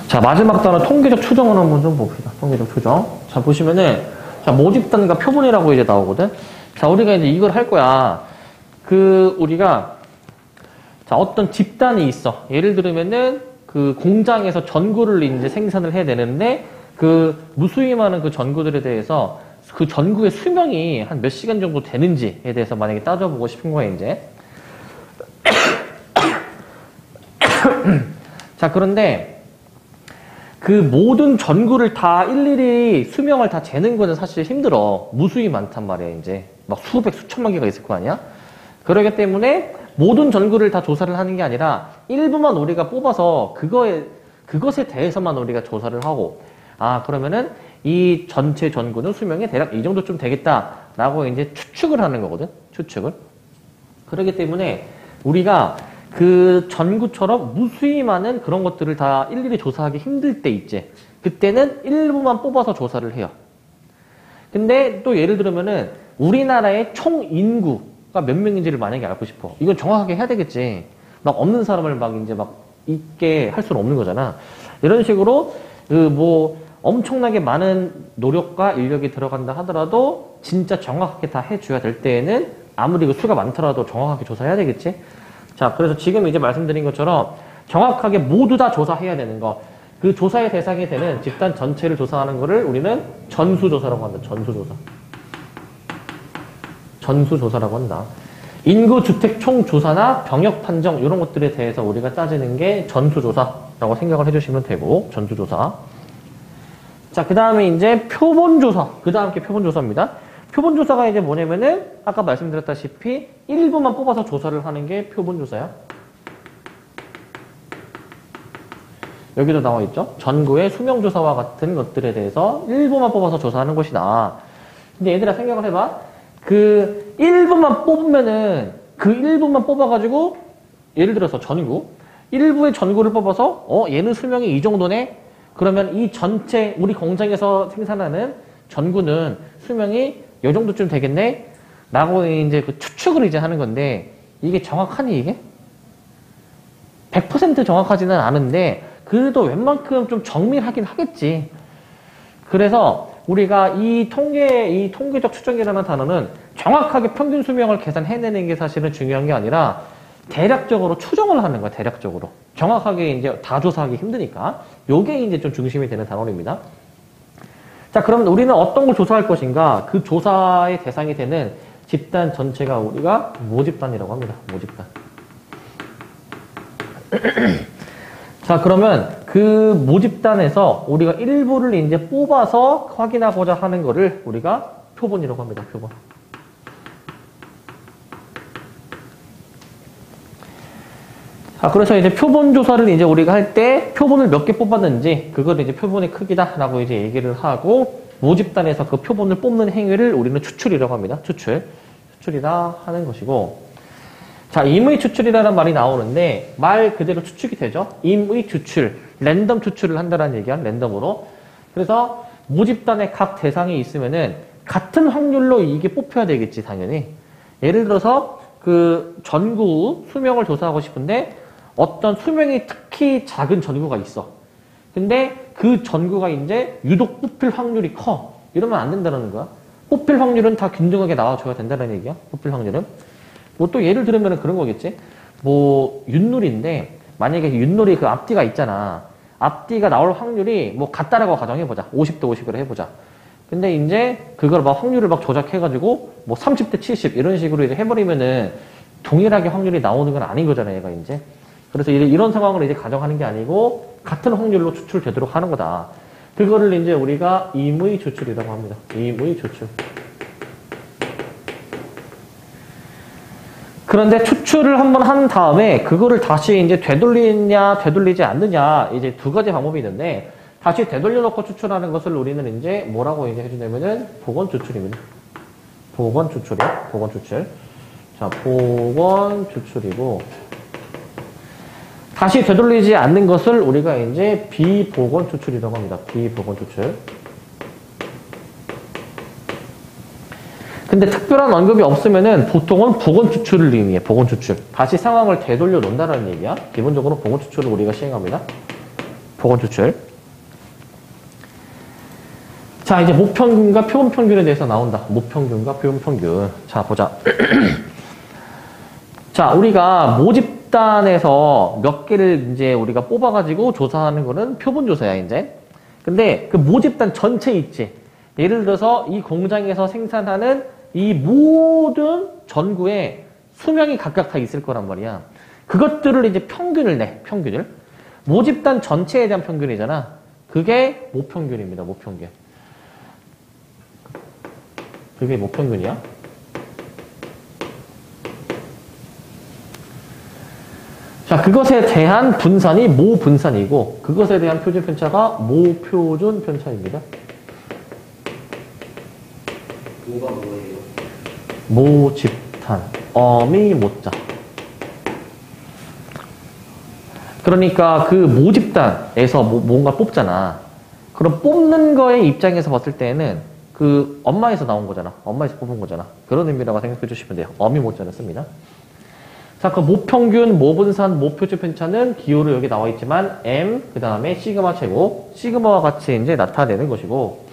자, 마지막 단어 통계적 추정을 한번 좀 봅시다. 통계적 추정. 자, 보시면은, 자, 모집단과 표본이라고 이제 나오거든? 자, 우리가 이제 이걸 할 거야. 우리가, 자, 어떤 집단이 있어. 예를 들면은, 공장에서 전구를 이제 생산을 해야 되는데, 무수히 많은 그 전구들에 대해서 그 전구의 수명이 한 몇 시간 정도 되는지에 대해서 만약에 따져보고 싶은 거야, 이제. 자, 그런데 그 모든 전구를 다 일일이 수명을 다 재는 거는 사실 힘들어. 무수히 많단 말이야, 이제. 막 수백, 수천만 개가 있을 거 아니야? 그러기 때문에 모든 전구를 다 조사를 하는 게 아니라 일부만 우리가 뽑아서 그것에 대해서만 우리가 조사를 하고, 그러면은 이 전체 전구는 수명이 대략 이 정도쯤 되겠다라고 이제 추측을 하는 거거든. 추측을. 그렇기 때문에 우리가 그 전구처럼 무수히 많은 그런 것들을 다 일일이 조사하기 힘들 때 있지. 그때는 일부만 뽑아서 조사를 해요. 근데 또 예를 들면은 우리나라의 총 인구가 몇 명인지를 만약에 알고 싶어. 이건 정확하게 해야 되겠지. 막 없는 사람을 막 이제 막 있게 할 수는 없는 거잖아. 이런 식으로 엄청나게 많은 노력과 인력이 들어간다 하더라도 진짜 정확하게 다 해줘야 될 때에는 아무리 그 수가 많더라도 정확하게 조사해야 되겠지. 자, 그래서 지금 이제 말씀드린 것처럼 정확하게 모두 다 조사해야 되는 거. 그 조사의 대상이 되는 집단 전체를 조사하는 거를 우리는 전수조사라고 한다. 전수조사. 전수조사라고 한다. 인구, 주택 총 조사나 병역 판정 이런 것들에 대해서 우리가 따지는 게 전수조사라고 생각을 해주시면 되고, 전수조사. 자, 그 다음에 이제 표본조사. 그 다음 게 표본조사입니다. 표본조사가 이제 뭐냐면은 아까 말씀드렸다시피 일부만 뽑아서 조사를 하는 게 표본조사야. 여기도 나와 있죠. 전구의 수명조사와 같은 것들에 대해서 일부만 뽑아서 조사하는 것이다. 근데 얘들아 생각을 해봐. 그 일부만 뽑으면은 그 일부만 뽑아가지고 예를 들어서 전구. 일부의 전구를 뽑아서 얘는 수명이 이 정도네? 그러면 이 전체 우리 공장에서 생산하는 전구는 수명이 이 정도쯤 되겠네? 라고 이제 그 추측을 이제 하는 건데, 이게 정확하니, 이게? 100% 정확하지는 않은데, 그래도 웬만큼 좀 정밀하긴 하겠지. 그래서 우리가 이 통계적 추정이라는 단어는 정확하게 평균 수명을 계산해내는 게 사실은 중요한 게 아니라, 대략적으로 추정을 하는 거야, 대략적으로. 정확하게 이제 다 조사하기 힘드니까. 요게 이제 좀 중심이 되는 단어입니다. 자, 그러면 우리는 어떤 걸 조사할 것인가? 그 조사의 대상이 되는 집단 전체가 우리가 모집단이라고 합니다. 모집단. 자, 그러면 그 모집단에서 우리가 일부를 이제 뽑아서 확인하고자 하는 거를 우리가 표본이라고 합니다. 표본. 자, 그래서 이제 표본 조사를 이제 우리가 할 때 표본을 몇 개 뽑았는지 그걸 이제 표본의 크기다라고 이제 얘기를 하고, 모집단에서 그 표본을 뽑는 행위를 우리는 추출이라고 합니다. 추출이라 하는 것이고, 자, 임의 추출이라는 말이 나오는데 말 그대로 추측이 되죠. 임의 추출, 랜덤 추출을 한다는 얘기야. 랜덤으로. 그래서 모집단의 각 대상이 있으면은 같은 확률로 이게 뽑혀야 되겠지, 당연히. 예를 들어서 그 전구 수명을 조사하고 싶은데 어떤 수명이 특히 작은 전구가 있어. 근데 그 전구가 이제 유독 뽑힐 확률이 커. 이러면 안 된다는 거야. 뽑힐 확률은 다 균등하게 나와줘야 된다는 얘기야. 뽑힐 확률은. 뭐 또 예를 들면 그런 거겠지. 뭐 윷놀이인데 만약에 윷놀이 그 앞뒤가 있잖아. 앞뒤가 나올 확률이 뭐 같다라고 가정해보자. 50대 50으로 해보자. 근데 이제 그걸 막 확률을 막 조작해가지고 뭐 30대 70 이런 식으로 이제 해버리면은 동일하게 확률이 나오는 건 아닌 거잖아, 얘가 이제. 그래서 이런 상황을 이제 가정하는 게 아니고 같은 확률로 추출되도록 하는 거다. 그거를 이제 우리가 임의 추출이라고 합니다. 임의 추출. 그런데 추출을 한번 한 다음에 그거를 다시 이제 되돌리냐, 되돌리지 않느냐, 이제 두 가지 방법이 있는데, 다시 되돌려놓고 추출하는 것을 우리는 이제 뭐라고 이제 해주냐면은 복원 추출입니다. 복원 추출이요. 복원 추출. 자, 복원 추출이고, 다시 되돌리지 않는 것을 우리가 이제 비복원 추출이라고 합니다. 비복원 추출. 근데 특별한 언급이 없으면은 보통은 복원 추출을 의미해. 복원 추출. 다시 상황을 되돌려 놓는다는 얘기야. 기본적으로 복원 추출을 우리가 시행합니다. 복원 추출. 자, 이제 모평균과 표본평균에 대해서 나온다. 모평균과 표본평균. 자, 보자. 자, 우리가 모집단에서 몇 개를 이제 우리가 뽑아가지고 조사하는 거는 표본조사야, 이제. 근데 그 모집단 전체 있지. 예를 들어서 이 공장에서 생산하는 이 모든 전구에 수명이 각각 다 있을 거란 말이야. 그것들을 이제 평균을 내, 평균을. 모집단 전체에 대한 평균이잖아. 그게 모평균입니다, 모평균. 그게 모평균이야. 자, 그것에 대한 분산이 모분산이고, 그것에 대한 표준 편차가 모표준 편차입니다. 뭐가 뭐예요? 모집단, 어미 모자. 그러니까 그 모집단에서 뭔가 뽑잖아. 그럼 뽑는 거의 입장에서 봤을 때는 그 엄마에서 나온 거잖아. 엄마에서 뽑은 거잖아. 그런 의미라고 생각해 주시면 돼요. 어미 모자를 씁니다. 자, 그 모평균, 모분산, 모표준 편차는 기호로 여기 나와 있지만 M, 그 다음에 시그마 최고, 시그마와 같이 이제 나타내는 것이고.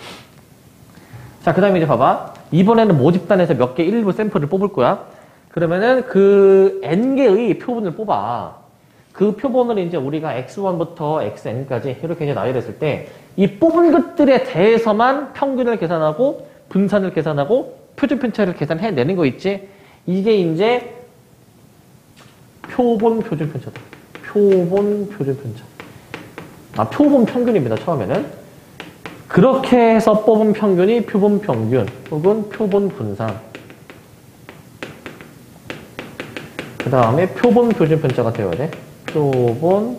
자, 그 다음에 이제 봐봐. 이번에는 모집단에서 몇 개 일부 샘플을 뽑을 거야. 그러면은 그 N개의 표본을 뽑아. 그 표본을 이제 우리가 X1부터 XN까지 이렇게 이제 나열했을 때 이 뽑은 것들에 대해서만 평균을 계산하고 분산을 계산하고 표준 편차를 계산해내는 거 있지? 이게 이제 표본 표준 편차다. 표본 표준 편차. 아, 표본 평균입니다, 처음에는. 그렇게 해서 뽑은 평균이 표본 평균 혹은 표본 분산. 그 다음에 표본 표준 편차가 되어야 돼. 표본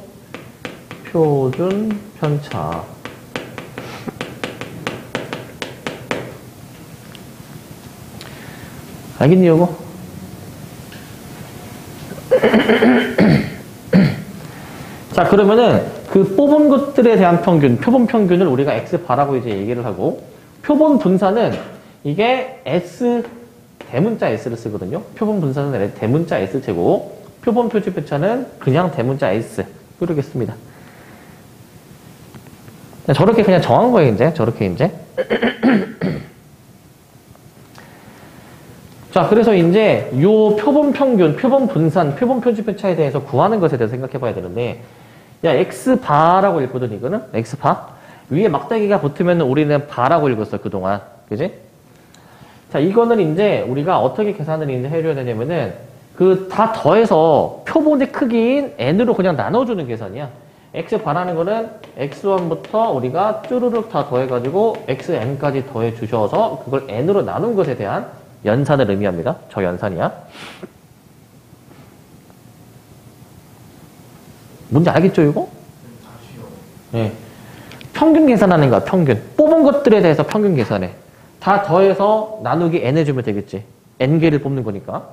표준 편차. 알겠니, 요거? 자, 그러면은 그 뽑은 것들에 대한 평균, 표본 평균을 우리가 X바라고 이제 얘기를 하고, 표본 분산은 이게 S, 대문자 S를 쓰거든요. 표본 분산은 대문자 S제고, 표본 표준 편차는 그냥 대문자 S. 이렇게 씁니다. 저렇게 그냥 정한 거예요, 이제. 저렇게 이제. 자, 그래서 이제 요 표본 평균, 표본 분산, 표본 표준 편차에 대해서 구하는 것에 대해서 생각해 봐야 되는데, 야, X바라고 읽거든, 이거는. X바. 위에 막대기가 붙으면 우리는 바라고 읽었어, 그동안. 그지? 자, 이거는 이제 우리가 어떻게 계산을 이제 해줘야 되냐면은, 그 다 더해서 표본의 크기인 N으로 그냥 나눠주는 계산이야. X바라는 거는 X1부터 우리가 쭈르륵 다 더해가지고 XN까지 더해주셔서 그걸 N으로 나눈 것에 대한 연산을 의미합니다. 저 연산이야. 뭔지 알겠죠, 이거? 네. 평균 계산하는 거야, 평균. 뽑은 것들에 대해서 평균 계산해. 다 더해서 나누기 N 해주면 되겠지. N개를 뽑는 거니까.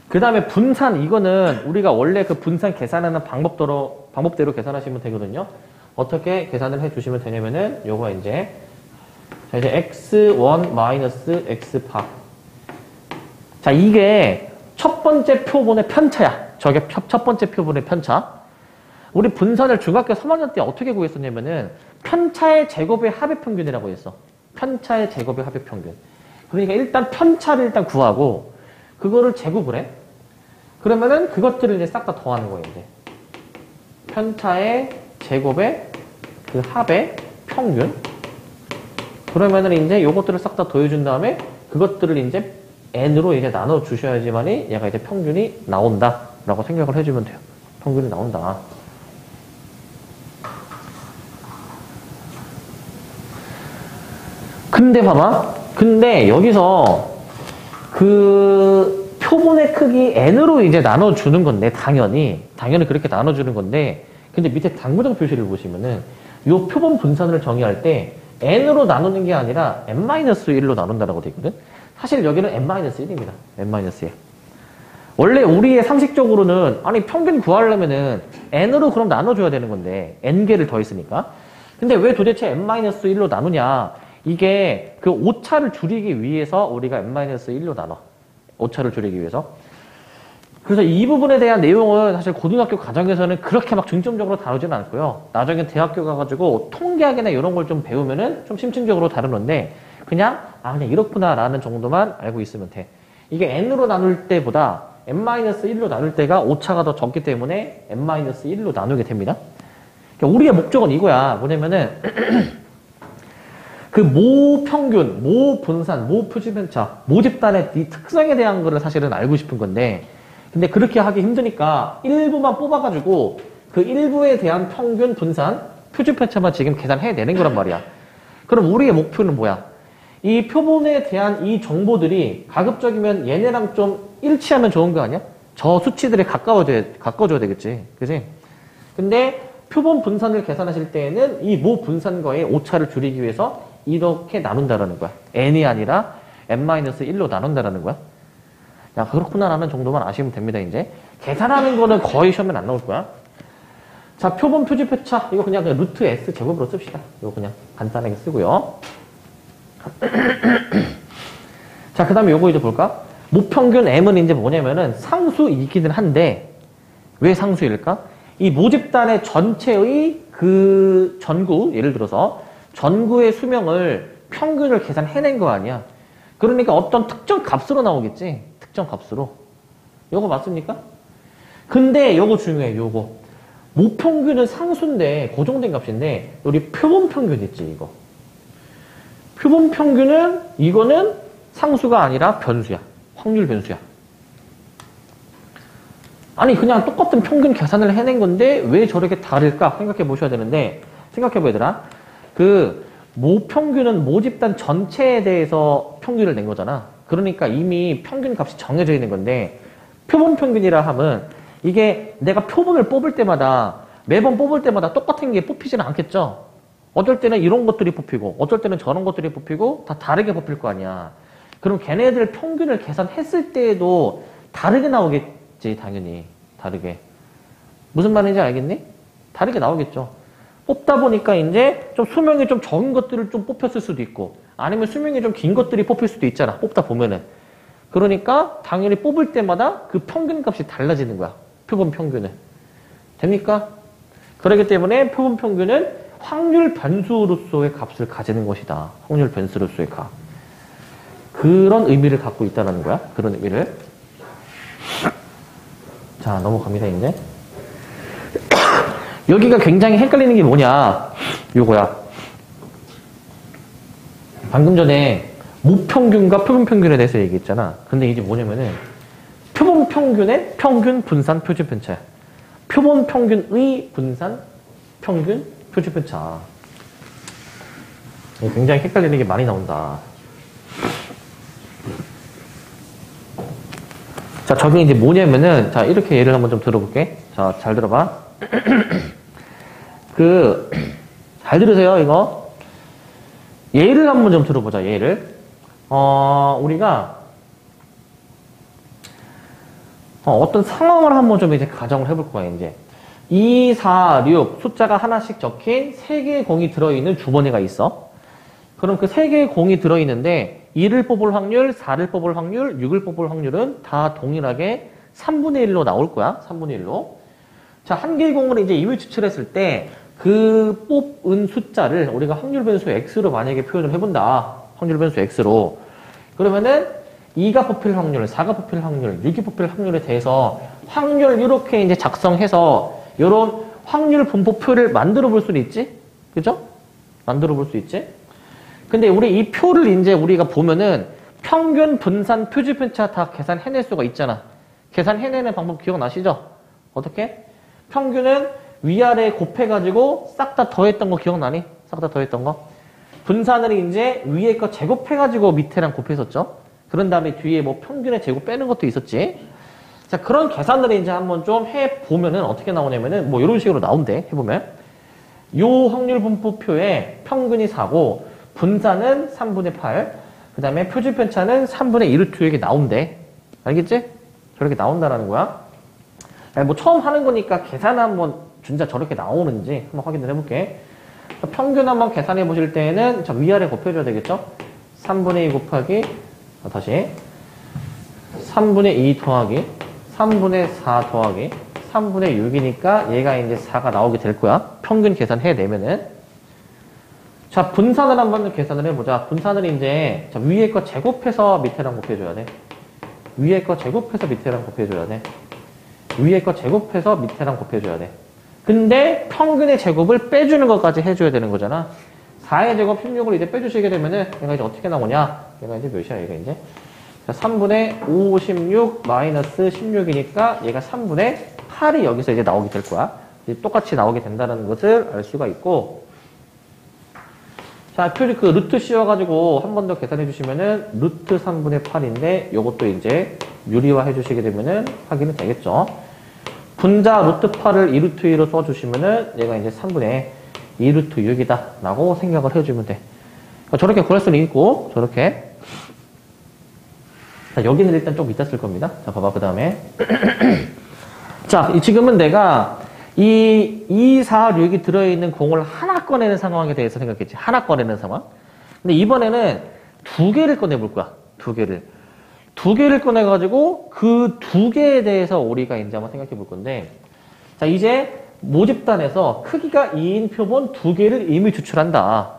그 다음에 분산, 이거는 우리가 원래 그 분산 계산하는 방법대로 계산하시면 되거든요. 어떻게 계산을 해주시면 되냐면은, 요거 이제, 자, 이제 X1 마이너스 X파. 자, 이게 첫 번째 표본의 편차야. 저게 첫 번째 표본의 편차. 우리 분산을 중학교 3학년 때 어떻게 구했었냐면은, 편차의 제곱의 합의 평균이라고 했어. 편차의 제곱의 합의 평균. 그러니까 일단 편차를 일단 구하고, 그거를 제곱을 해. 그러면은 그것들을 이제 싹 다 더하는 거예요, 이제. 편차의 제곱의 그 합의 평균. 그러면은 이제 요것들을 싹 다 더해준 다음에 그것들을 이제 N으로 이제 나눠 주셔야지만이 얘가 이제 평균이 나온다. 라고 생각을 해주면 돼요. 평균이 나온다. 근데 봐봐. 근데 여기서 그 표본의 크기 N으로 이제 나눠주는 건데, 당연히 그렇게 나눠주는 건데, 근데 밑에 당구정 표시를 보시면은, 요 표본 분산을 정의할 때, N으로 나누는 게 아니라 N-1로 나눈다라고 되어 있거든? 사실 여기는 N-1입니다. N-1. 원래 우리의 상식적으로는, 아니, 평균 구하려면은, N으로 그럼 나눠줘야 되는 건데, N개를 더했으니까. 근데 왜 도대체 N-1로 나누냐? 이게 그 오차를 줄이기 위해서 우리가 N-1로 나눠. 오차를 줄이기 위해서. 그래서 이 부분에 대한 내용은 사실 고등학교 과정에서는 그렇게 막 중점적으로 다루지는 않고요. 나중에 대학교 가가지고 통계학이나 이런 걸 좀 배우면은 좀 심층적으로 다루는데 그냥 그냥 이렇구나라는 정도만 알고 있으면 돼. 이게 n으로 나눌 때보다 n-1로 나눌 때가 오차가 더 적기 때문에 n-1로 나누게 됩니다. 그러니까 우리의 목적은 이거야. 뭐냐면은 그 모 평균, 모 분산, 모 표준편차, 모집단의 이 특성에 대한 거를 사실은 알고 싶은 건데 근데 그렇게 하기 힘드니까 일부만 뽑아가지고 그 일부에 대한 평균, 분산, 표준편차만 지금 계산해내는 거란 말이야. 그럼 우리의 목표는 뭐야? 이 표본에 대한 이 정보들이 가급적이면 얘네랑 좀 일치하면 좋은 거 아니야? 저 수치들에 가까워져야 되겠지. 그지? 근데 표본 분산을 계산하실 때에는 이 모 분산과의 오차를 줄이기 위해서 이렇게 나눈다라는 거야. n이 아니라 n-1로 나눈다라는 거야. 야, 그렇구나라는 정도만 아시면 됩니다, 이제. 계산하는 거는 거의 시험에 안 나올 거야. 자, 표본 표준편차. 이거 그냥 루트 S 제곱으로 씁시다. 이거 그냥 간단하게 쓰고요. 자, 그 다음에 요거 이제 볼까? 모평균 M은 이제 뭐냐면은 상수이기는 한데, 왜 상수일까? 이 모집단의 전체의 그 전구, 예를 들어서 전구의 수명을 평균을 계산해낸 거 아니야. 그러니까 어떤 특정 값으로 나오겠지. 특정 값으로. 요거 맞습니까? 근데 요거 중요해, 요거. 모평균은 상수인데, 고정된 값인데, 우리 표본 평균 있지, 이거. 표본 평균은, 이거는 상수가 아니라 변수야. 확률 변수야. 아니, 그냥 똑같은 평균 계산을 해낸 건데, 왜 저렇게 다를까? 생각해 보셔야 되는데, 생각해봐, 얘들아. 모평균은 모집단 전체에 대해서 평균을 낸 거잖아. 그러니까 이미 평균 값이 정해져 있는 건데, 표본 평균이라 하면, 이게 내가 표본을 뽑을 때마다, 매번 뽑을 때마다 똑같은 게 뽑히지는 않겠죠? 어쩔 때는 이런 것들이 뽑히고, 어쩔 때는 저런 것들이 뽑히고, 다 다르게 뽑힐 거 아니야. 그럼 걔네들 평균을 계산했을 때에도 다르게 나오겠지, 당연히. 다르게. 무슨 말인지 알겠니? 다르게 나오겠죠. 뽑다 보니까 이제 좀 수명이 좀 적은 것들을 좀 뽑혔을 수도 있고, 아니면 수명이 좀 긴 것들이 뽑힐 수도 있잖아. 뽑다 보면은. 그러니까 당연히 뽑을 때마다 그 평균 값이 달라지는 거야. 표본 평균은. 됩니까? 그렇기 때문에 표본 평균은 확률 변수로서의 값을 가지는 것이다. 확률 변수로서의 값. 그런 의미를 갖고 있다는 거야. 그런 의미를. 자, 넘어갑니다, 이제. 여기가 굉장히 헷갈리는 게 뭐냐. 요거야. 방금 전에 모평균과 표본평균에 대해서 얘기했잖아. 근데 이게 뭐냐면은 표본평균의 평균, 분산, 표준편차야. 표본평균의 분산, 평균, 표준편차. 굉장히 헷갈리는 게 많이 나온다. 자, 저게 이제 뭐냐면은, 자, 이렇게 예를 한번 좀 들어볼게. 자, 잘 들어봐. 잘 들으세요, 이거. 예를 한번 좀 들어보자, 예를. 우리가, 어떤 상황을 한번 좀 이제 가정을 해볼 거야, 이제. 2, 4, 6 숫자가 하나씩 적힌 3개의 공이 들어있는 주머니가 있어. 그럼 그 3개의 공이 들어있는데 2를 뽑을 확률, 4를 뽑을 확률, 6을 뽑을 확률은 다 동일하게 3분의 1로 나올 거야. 3분의 1로. 자, 한 개의 공을 이제 임의 추출했을 때 그 뽑은 숫자를 우리가 확률 변수 x로 만약에 표현을 해본다. 확률 변수 x로. 그러면은 2가 뽑힐 확률, 4가 뽑힐 확률, 6이 뽑힐 확률에 대해서 확률 이렇게 이제 작성해서 이런 확률 분포표를 만들어 볼 수는 있지? 그죠? 만들어 볼 수 있지? 근데 우리 이 표를 이제 우리가 보면은 평균, 분산, 표준편차 다 계산해낼 수가 있잖아. 계산해내는 방법 기억나시죠? 어떻게? 평균은 위아래 곱해가지고 싹 다 더했던 거 기억나니? 싹 다 더했던 거? 분산을 이제 위에 거 제곱해가지고 밑에랑 곱했었죠? 그런 다음에 뒤에 뭐 평균의 제곱 빼는 것도 있었지? 자, 그런 계산들을 이제 한번 좀 해보면은 어떻게 나오냐면은 뭐 이런 식으로 나온대, 해보면. 요 확률 분포표에 평균이 4고, 분산은 3분의 8, 그 다음에 표준편차는 3분의 1 루트 이렇게 나온대. 알겠지? 저렇게 나온다라는 거야. 뭐 처음 하는 거니까 계산 한번 진짜 저렇게 나오는지 한번 확인을 해볼게. 평균 한번 계산해 보실 때에는 자, 위아래 곱해줘야 되겠죠? 3분의 2 곱하기 다시 3분의 2 더하기 3분의 4 더하기 3분의 6이니까 얘가 이제 4가 나오게 될 거야. 평균 계산해내면은. 자, 분산을 한번 계산을 해보자. 분산을 이제, 자, 위에 거 제곱해서 밑에랑 곱해줘야 돼. 위에 거 제곱해서 밑에랑 곱해줘야 돼. 위에 거 제곱해서 밑에랑 곱해줘야 돼. 근데 평균의 제곱을 빼주는 것까지 해줘야 되는 거잖아. 4의 제곱 16을 이제 빼주시게 되면은 얘가 이제 어떻게 나오냐? 얘가 이제 몇이야, 얘가 이제? 자, 3분의 56 마이너스 16이니까 얘가 3분의 8이 여기서 이제 나오게 될 거야. 이제 똑같이 나오게 된다는 것을 알 수가 있고. 자, 표지 그 루트 씌워가지고 한 번 더 계산해 주시면은 루트 3분의 8인데 요것도 이제 유리화 해주시게 되면은 확인이 되겠죠. 분자 루트 8을 2루트 2로 써주시면은 얘가 이제 3분의 2루트 6이다 라고 생각을 해주면 돼. 저렇게 구할 수는 있고 저렇게. 자, 여기는 일단 좀 이따 쓸 겁니다. 자, 봐봐. 그 다음에 자, 지금은 내가 이 2, 4, 6이 들어있는 공을 하나 꺼내는 상황에 대해서 생각했지. 하나 꺼내는 상황. 근데 이번에는 두 개를 꺼내볼 거야. 두 개를. 두 개를 꺼내가지고 그 두 개에 대해서 우리가 이제 한번 생각해 볼 건데. 자, 이제 모집단에서 크기가 2인 표본 두 개를 임의 추출한다.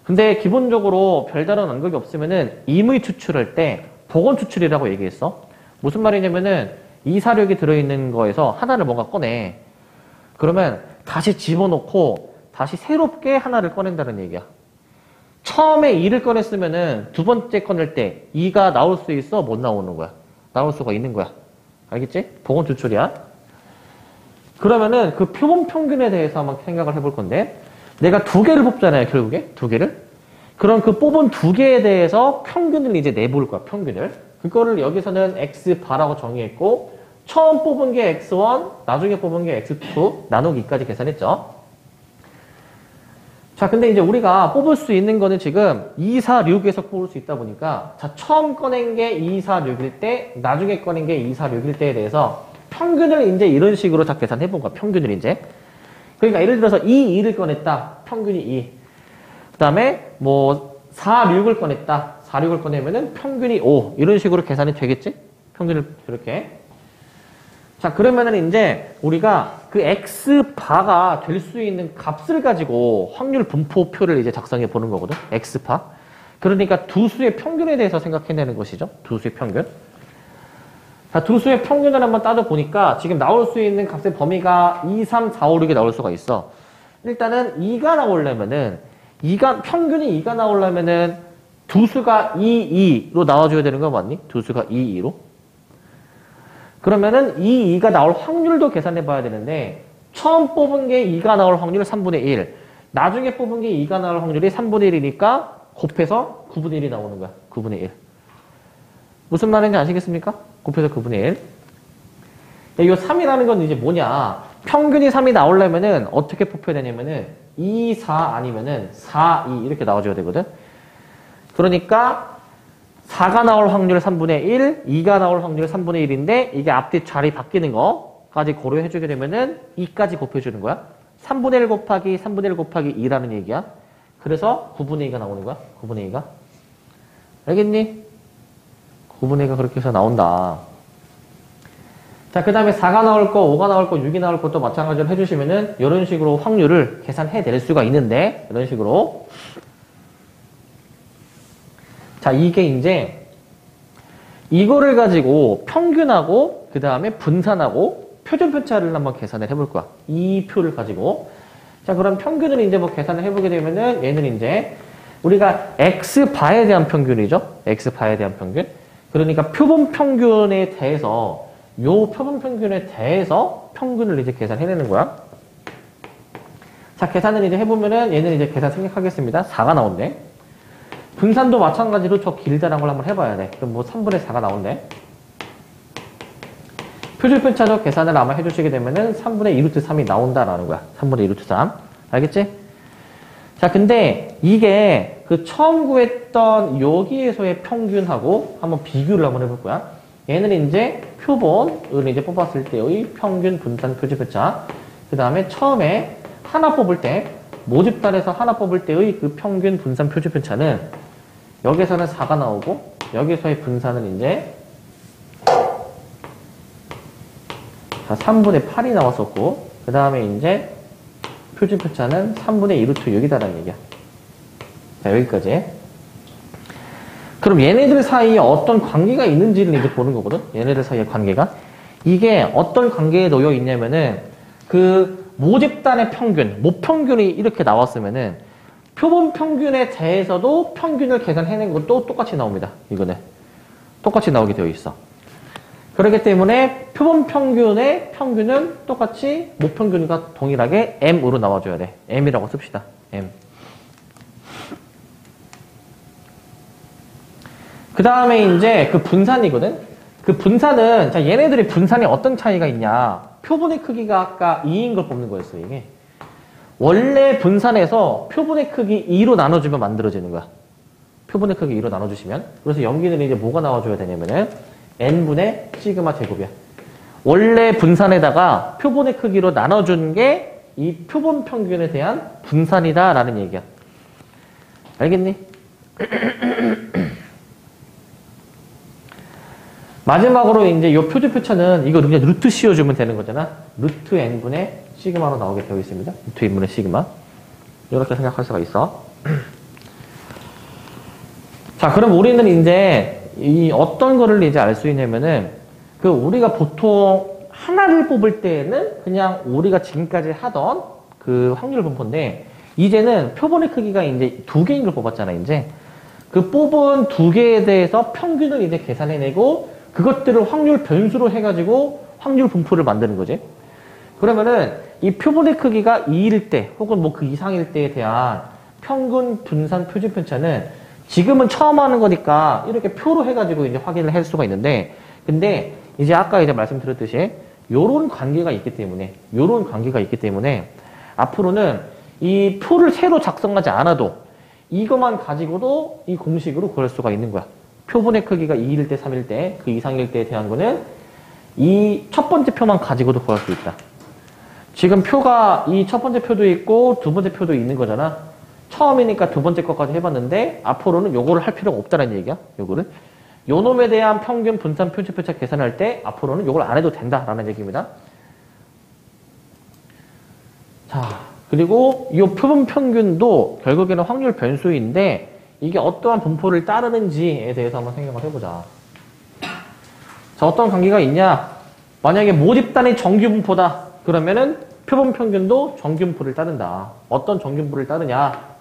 근데 기본적으로 별다른 언급이 없으면은 임의 추출할 때 복원 추출이라고 얘기했어. 무슨 말이냐면은 2, 4, 6이 들어있는 거에서 하나를 뭔가 꺼내. 그러면 다시 집어넣고 다시 새롭게 하나를 꺼낸다는 얘기야. 처음에 2를 꺼냈으면은 두 번째 꺼낼 때 2가 나올 수 있어? 못 나오는 거야? 나올 수가 있는 거야. 알겠지? 복원 추출이야. 그러면은 그 표본 평균에 대해서 한번 생각을 해볼 건데, 내가 두 개를 뽑잖아요, 결국에. 두 개를. 그럼 그 뽑은 두 개에 대해서 평균을 이제 내볼 거야, 평균을. 그거를 여기서는 X바라고 정의했고, 처음 뽑은 게 X1, 나중에 뽑은 게 X2, 나누기까지 계산했죠. 자, 근데 이제 우리가 뽑을 수 있는 거는 지금 2, 4, 6에서 뽑을 수 있다 보니까, 자, 처음 꺼낸 게 2, 4, 6일 때, 나중에 꺼낸 게 2, 4, 6일 때에 대해서 평균을 이제 이런 식으로 다 계산해 본 거야, 평균을 이제. 그러니까 예를 들어서 2, 2를 꺼냈다. 평균이 2. 그 다음에 뭐 4, 6을 꺼냈다. 4, 6을 꺼내면은 평균이 5. 이런 식으로 계산이 되겠지? 평균을 이렇게. 자, 그러면은 이제 우리가 그 X바가 될 수 있는 값을 가지고 확률 분포표를 이제 작성해 보는 거거든. X바. 그러니까 두 수의 평균에 대해서 생각해내는 것이죠. 두 수의 평균. 자, 두 수의 평균을 한번 따져보니까 지금 나올 수 있는 값의 범위가 2, 3, 4, 5, 6이 나올 수가 있어. 일단은 2가 나오려면은 평균이 2가 나오려면은 두 수가 2, 2로 나와줘야 되는 거 맞니? 두 수가 2, 2로. 그러면은 2, 2가 나올 확률도 계산해 봐야 되는데, 처음 뽑은 게 2가 나올 확률 3분의 1. 나중에 뽑은 게 2가 나올 확률이 3분의 1이니까 곱해서 9분의 1이 나오는 거야. 9분의 1. 무슨 말인지 아시겠습니까? 곱해서 9분의 1. 이 3이라는 건 이제 뭐냐. 평균이 3이 나오려면은 어떻게 뽑혀야 되냐면은 2, 4 아니면은 4, 2 이렇게 나와줘야 되거든. 그러니까 4가 나올 확률 3분의 1, 2가 나올 확률 3분의 1인데 이게 앞뒤 자리 바뀌는 거까지 고려해주게 되면은 2까지 곱해주는 거야. 3분의 1 곱하기 3분의 1 곱하기 2라는 얘기야. 그래서 9분의 2가 나오는 거야. 9분의 2가. 알겠니? 9분의 2가 그렇게 해서 나온다. 자, 그 다음에 4가 나올 거, 5가 나올 거, 6이 나올 것도 마찬가지로 해주시면은 이런 식으로 확률을 계산해낼 수가 있는데, 이런 식으로. 자, 이게 이제 이거를 가지고 평균하고 그 다음에 분산하고 표준편차를 한번 계산을 해볼 거야. 이 표를 가지고. 자, 그럼 평균을 이제 뭐 계산을 해보게 되면은 얘는 이제 우리가 X바에 대한 평균이죠. X바에 대한 평균. 그러니까 표본 평균에 대해서 요 표본 평균에 대해서 평균을 이제 계산해내는 거야. 자, 계산을 이제 해보면은 얘는 이제 계산 생략하겠습니다. 4가 나온대. 분산도 마찬가지로 저 길다란 걸 한번 해봐야 돼. 그럼 뭐 3분의 4가 나온대. 표준편차적 계산을 아마 해주시게 되면은 3분의 2루트 3이 나온다라는 거야. 3분의 2루트 3. 알겠지? 자, 근데 이게 그 처음 구했던 여기에서의 평균하고 한번 비교를 한번 해볼 거야. 얘는 이제 표본을 이제 뽑았을 때의 평균 분산 표준편차. 그 다음에 처음에 하나 뽑을 때, 모집단에서 하나 뽑을 때의 그 평균 분산 표준편차는 여기서는 4가 나오고, 여기서의 분산은 이제 자, 3분의 8이 나왔었고, 그 다음에 이제 표준 표차는 3분의 2루트 6이다라는 얘기야. 자, 여기까지. 그럼 얘네들 사이에 어떤 관계가 있는지를 이제 보는 거거든? 얘네들 사이의 관계가. 이게 어떤 관계에 놓여 있냐면은, 그 모집단의 평균, 모평균이 이렇게 나왔으면은, 표본 평균에 대해서도 평균을 계산해낸 것도 똑같이 나옵니다. 이거는. 똑같이 나오게 되어 있어. 그렇기 때문에 표본 평균의 평균은 똑같이 모평균과 동일하게 M으로 나와줘야 돼. M이라고 씁시다. M. 그 다음에 이제 그 분산이거든? 그 분산은, 자, 얘네들의 분산이 어떤 차이가 있냐. 표본의 크기가 아까 2인 걸 뽑는 거였어, 이게. 원래 분산에서 표본의 크기 2로 나눠주면 만들어지는 거야. 표본의 크기 2로 나눠주시면. 그래서 여기는 이제 뭐가 나와줘야 되냐면은, n분의 시그마 제곱이야. 원래 분산에다가 표본의 크기로 나눠준 게 이 표본 평균에 대한 분산이다라는 얘기야. 알겠니? 마지막으로 이제 이 표준 표차는 이거 그냥 루트 씌워주면 되는 거잖아. 루트 n분의 시그마로 나오게 되어 있습니다. 루트 n분의 시그마. 이렇게 생각할 수가 있어. 자, 그럼 우리는 이제 이 어떤 거를 이제 알 수 있냐면은 그 우리가 보통 하나를 뽑을 때는 그냥 우리가 지금까지 하던 그 확률 분포인데 이제는 표본의 크기가 이제 2개인 걸 뽑았잖아, 이제. 그 뽑은 2개에 대해서 평균을 이제 계산해내고 그것들을 확률 변수로 해가지고 확률 분포를 만드는 거지. 그러면은 이 표본의 크기가 2일 때 혹은 뭐 그 이상일 때에 대한 평균 분산 표준 편차는 지금은 처음 하는 거니까 이렇게 표로 해가지고 이제 확인을 할 수가 있는데, 근데 이제 아까 이제 말씀드렸듯이 요런 관계가 있기 때문에 앞으로는 이 표를 새로 작성하지 않아도 이것만 가지고도 이 공식으로 구할 수가 있는 거야. 표본의 크기가 2일 때, 3일 때, 그 이상일 때에 대한 거는 이 첫 번째 표만 가지고도 구할 수 있다. 지금 표가 이 첫 번째 표도 있고 두 번째 표도 있는 거잖아. 처음이니까 두 번째 것까지 해봤는데 앞으로는 요거를 할 필요가 없다는 얘기야. 요거를. 요 놈에 대한 평균 분산 표준 표차 계산할 때 앞으로는 요걸 안 해도 된다라는 얘기입니다. 자, 그리고 이 표본 평균도 결국에는 확률 변수인데 이게 어떠한 분포를 따르는지에 대해서 한번 생각을 해보자. 자, 어떤 관계가 있냐? 만약에 모집단이 정규 분포다. 그러면은 표본 평균도 정규 분포를 따른다. 어떤 정규 분포를 따르냐?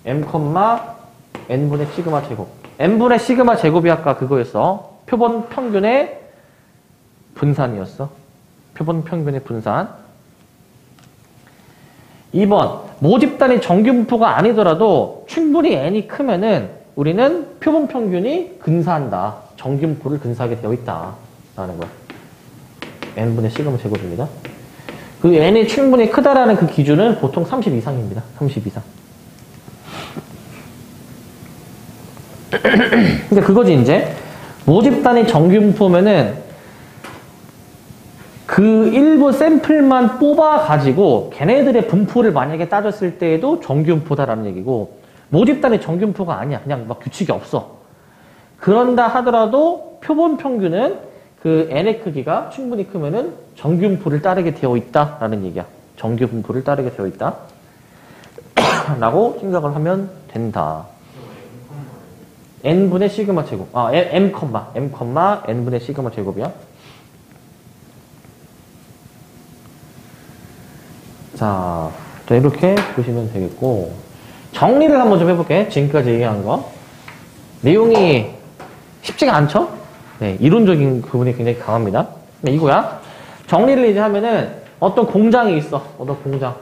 m, n분의 시그마 제곱. n분의 시그마 제곱이 아까 그거였어. 표본 평균의 분산이었어. 표본 평균의 분산. 2번, 모집단이 정규 분포가 아니더라도 충분히 n이 크면은 우리는 표본 평균이 근사한다. 정규 분포를 근사하게 되어 있다. 라는 거야. n분의 시그마 제곱입니다. 그 n이 충분히 크다라는 그 기준은 보통 30 이상입니다. 30 이상. 근데 그거지, 이제. 모집단이 정규 분포면은 그 일부 샘플만 뽑아가지고 걔네들의 분포를 만약에 따졌을 때에도 정규 분포다라는 얘기고, 모집단이 정규 분포가 아니야. 그냥 막 규칙이 없어. 그런다 하더라도 표본 평균은 그 n의 크기가 충분히 크면은 정규 분포를 따르게 되어 있다라는 얘기야. 정규 분포를 따르게 되어 있다. 라고 생각을 하면 된다. n분의 시그마 제곱. 아, m, n분의 시그마 제곱이야. 자, 이렇게 보시면 되겠고, 정리를 한번 좀 해볼게. 지금까지 얘기한 거. 내용이 쉽지가 않죠? 네, 이론적인 부분이 굉장히 강합니다. 네, 이거야. 정리를 이제 하면은 어떤 공장이 있어. 어떤 공장.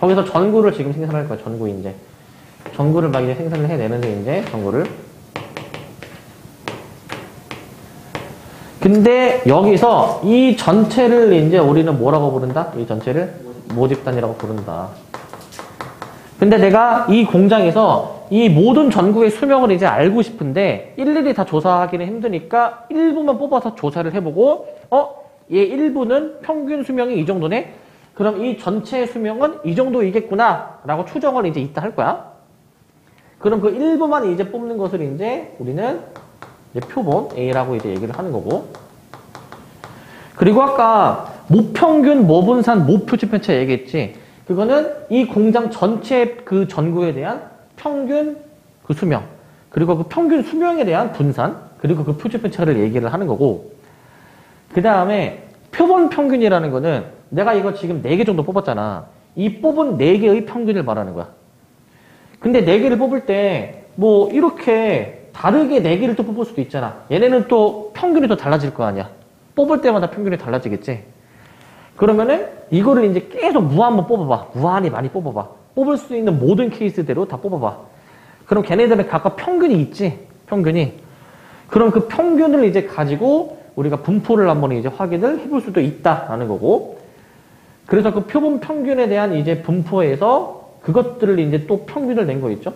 거기서 전구를 지금 생산할 거야. 전구 이제. 전구를 막 이제 생산을 해내는데 이제 전구를. 근데 여기서 이 전체를 이제 우리는 뭐라고 부른다? 이 전체를 모집단이라고 부른다. 근데 내가 이 공장에서 이 모든 전구의 수명을 이제 알고 싶은데 일일이 다 조사하기는 힘드니까 일부만 뽑아서 조사를 해보고 얘 일부는 평균 수명이 이 정도네? 그럼 이 전체 수명은 이 정도이겠구나 라고 추정을 이제 이따 할 거야. 그럼 그 일부만 이제 뽑는 것을 이제 우리는 이제 표본 A라고 이제 얘기를 하는 거고, 그리고 아까 모평균, 모분산, 모표준편차 얘기했지. 그거는 이 공장 전체 그 전구에 대한 평균 그 수명, 그리고 그 평균 수명에 대한 분산, 그리고 그 표준편차를 얘기를 하는 거고, 그 다음에 표본 평균이라는 거는 내가 이거 지금 4개 정도 뽑았잖아. 이 뽑은 4개의 평균을 말하는 거야. 근데 4개를 뽑을 때 뭐 이렇게 다르게 4개를 또 뽑을 수도 있잖아. 얘네는 또 평균이 더 달라질 거 아니야. 뽑을 때마다 평균이 달라지겠지. 그러면은 이거를 이제 계속 무한번 뽑아봐. 무한히 많이 뽑아봐. 뽑을 수 있는 모든 케이스대로 다 뽑아봐. 그럼 걔네들은 각각 평균이 있지. 평균이. 그럼 그 평균을 이제 가지고 우리가 분포를 한번 이제 확인을 해볼 수도 있다라는 거고. 그래서 그 표본 평균에 대한 이제 분포에서 그것들을 이제 또 평균을 낸 거 있죠.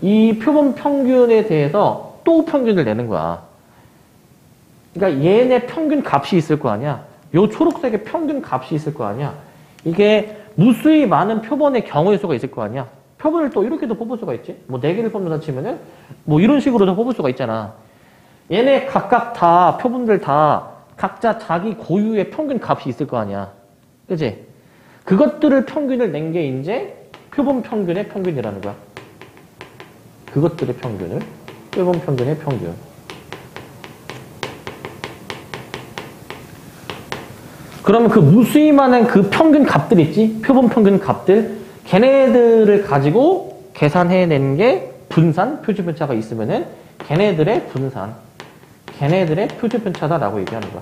이 표본 평균에 대해서 또 평균을 내는 거야. 그러니까 얘네 평균 값이 있을 거 아니야. 요 초록색의 평균 값이 있을 거 아니야. 이게 무수히 많은 표본의 경우의 수가 있을 거 아니야. 표본을 또 이렇게도 뽑을 수가 있지. 뭐 4개를 뽑는다 치면은 뭐 이런 식으로도 뽑을 수가 있잖아. 얘네 각각 다 표본들 다 각자 자기 고유의 평균 값이 있을 거 아니야. 그치? 그것들을 평균을 낸 게 이제 표본 평균의 평균이라는 거야. 그것들의 평균을. 표본 평균의 평균. 그러면 그 무수히 많은 그 평균 값들 있지? 표본 평균 값들. 걔네들을 가지고 계산해내는 게 분산, 표준편차가 있으면은 걔네들의 분산, 걔네들의 표준편차다라고 얘기하는 거야.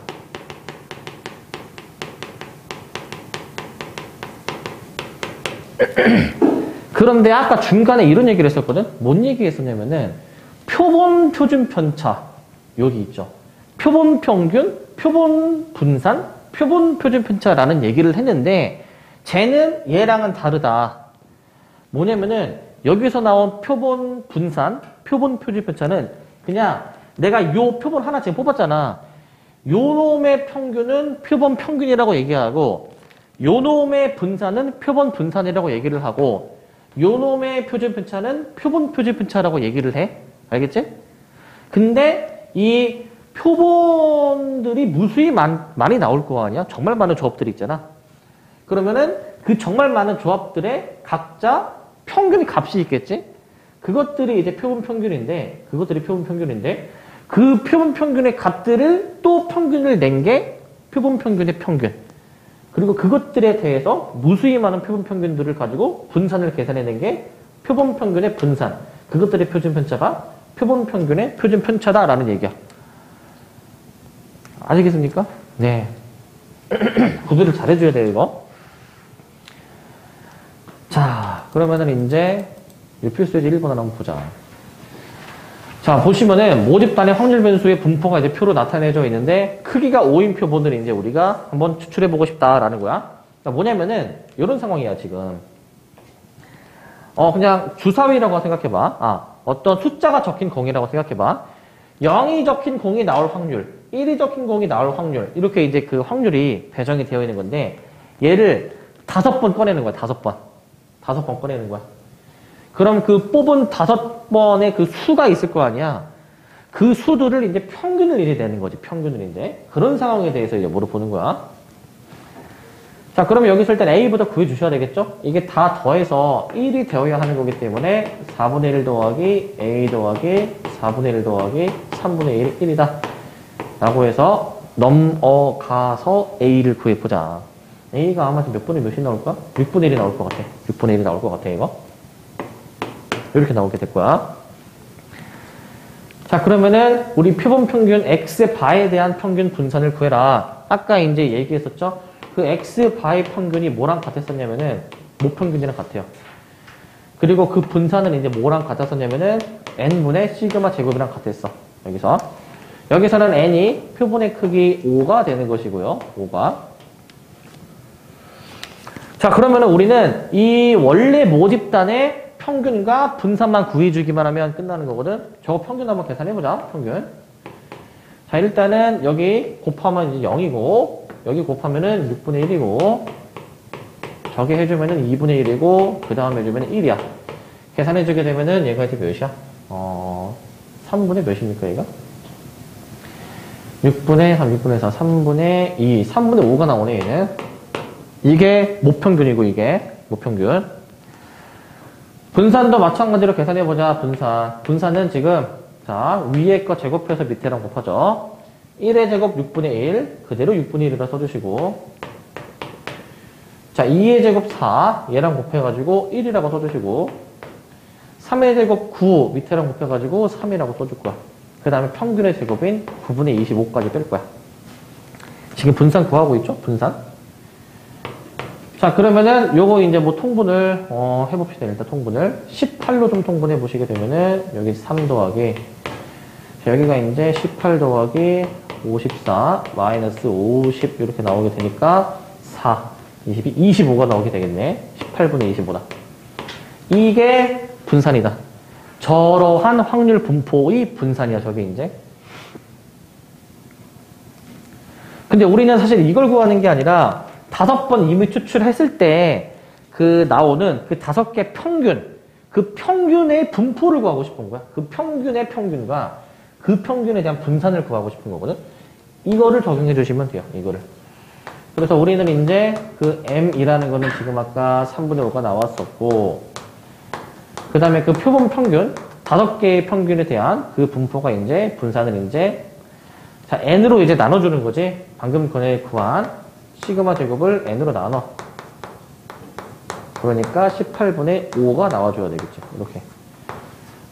그런데 아까 중간에 이런 얘기를 했었거든? 뭔 얘기 했었냐면은 표본 표준편차 여기 있죠. 표본 평균, 표본 분산, 표본 표준편차라는 얘기를 했는데 쟤는 얘랑은 다르다. 뭐냐면은 여기서 나온 표본 분산, 표본 표준편차는 그냥 내가 요 표본 하나 지금 뽑았잖아. 요 놈의 평균은 표본 평균이라고 얘기하고 요 놈의 분산은 표본 분산이라고 얘기를 하고 요 놈의 표준편차는 표본 표준편차라고 얘기를 해. 알겠지? 근데 이 표본들이 무수히 많이 나올 거 아니야? 정말 많은 조합들이 있잖아. 그러면은 그 정말 많은 조합들의 각자 평균 값이 있겠지? 그것들이 이제 표본 평균인데, 그 표본 평균의 값들을 또 평균을 낸 게 표본 평균의 평균. 그리고 그것들에 대해서 무수히 많은 표본 평균들을 가지고 분산을 계산해낸 게 표본 평균의 분산. 그것들의 표준편차가 표본 평균의 표준편차다라는 얘기야. 아시겠습니까? 네. 구별을 잘해줘야 돼요, 이거. 자, 그러면은 이제 필수예제 1번 한번 보자. 자, 보시면은 모집단의 확률 변수의 분포가 이제 표로 나타내져 있는데 크기가 5인 표본을 이제 우리가 한번 추출해보고 싶다라는 거야. 그러니까 뭐냐면은 이런 상황이야, 지금. 그냥 주사위라고 생각해봐. 어떤 숫자가 적힌 공이라고 생각해봐. 0이 적힌 공이 나올 확률, 1이 적힌 공이 나올 확률, 이렇게 이제 그 확률이 배정이 되어 있는 건데, 얘를 5번 꺼내는 거야, 5번. 5번 꺼내는 거야. 그럼 그 뽑은 5번의 그 수가 있을 거 아니야? 그 수들을 이제 평균을 이제 내는 거지, 평균을 이제. 그런 상황에 대해서 이제 물어보는 거야. 자, 그러면 여기서 일단 A부터 구해주셔야 되겠죠? 이게 다 더해서 1이 되어야 하는 거기 때문에 4분의 1 더하기 A 더하기 4분의 1 더하기 3분의 1이다. 라고 해서 넘어가서 A를 구해보자. A가 아마 몇 분의 몇이 나올까? 6분의 1이 나올 것 같아. 6분의 1이 나올 것 같아, 이거. 이렇게 나오게 될 거야. 자, 그러면은 우리 표본 평균 X 바에 대한 평균 분산을 구해라. 아까 이제 얘기했었죠? 그 X 바의 평균이 뭐랑 같았었냐면은 모평균이랑 같아요. 그리고 그 분산은 이제 뭐랑 같았었냐면은 N분의 시그마 제곱이랑 같았어. 여기서는 N이 표본의 크기 5가 되는 것이고요. 5가. 자, 그러면은 우리는 이 원래 모집단의 평균과 분산만 구해주기만 하면 끝나는 거거든. 저거 평균 한번 계산해보자. 평균. 자, 일단은 여기 곱하면 이제 0이고 여기 곱하면은 6분의 1이고 저기 해주면은 2분의 1이고 그 다음에 해주면은 1이야. 계산해주게 되면은 얘가 이제 몇이야? 3분의 몇입니까, 얘가? 6분의 3, 6분의 4, 3분의 2, 3분의 5가 나오네, 얘는. 이게 모평균이고, 이게 모평균. 분산도 마찬가지로 계산해보자, 분산. 분산은 지금, 자, 위에 거 제곱해서 밑에랑 곱하죠. 1의 제곱 6분의 1, 그대로 6분의 1이라 써주시고. 자, 2의 제곱 4, 얘랑 곱해가지고 1이라고 써주시고. 3의 제곱 9, 밑에랑 곱해가지고 3이라고 써줄 거야. 그 다음에 평균의 제곱인 9분의 25까지 뺄 거야. 지금 분산 구하고 있죠? 분산. 자, 그러면은 요거 이제 뭐 통분을 해봅시다. 일단 통분을 18로 좀 통분해 보시게 되면은 여기 3 더하기, 자, 여기가 이제 18 더하기 54 마이너스 50 이렇게 나오게 되니까 4, 22, 25가 나오게 되겠네. 18분의 25다. 이게 분산이다. 저러한 확률 분포의 분산이야, 저게 이제. 근데 우리는 사실 이걸 구하는 게 아니라 5번 이미 추출했을 때 그 나오는 그 5개 평균, 그 평균의 분포를 구하고 싶은 거야. 그 평균의 평균과 그 평균에 대한 분산을 구하고 싶은 거거든. 이거를 적용해 주시면 돼요, 이거를. 그래서 우리는 이제 그 M이라는 거는 지금 아까 3분의 5가 나왔었고, 그 다음에 그 표본 평균, 5개의 평균에 대한 그 분포가 이제 분산을 이제, 자, N으로 이제 나눠주는 거지. 방금 전에 구한 시그마 제곱을 N으로 나눠. 그러니까 18분의 5가 나와줘야 되겠죠.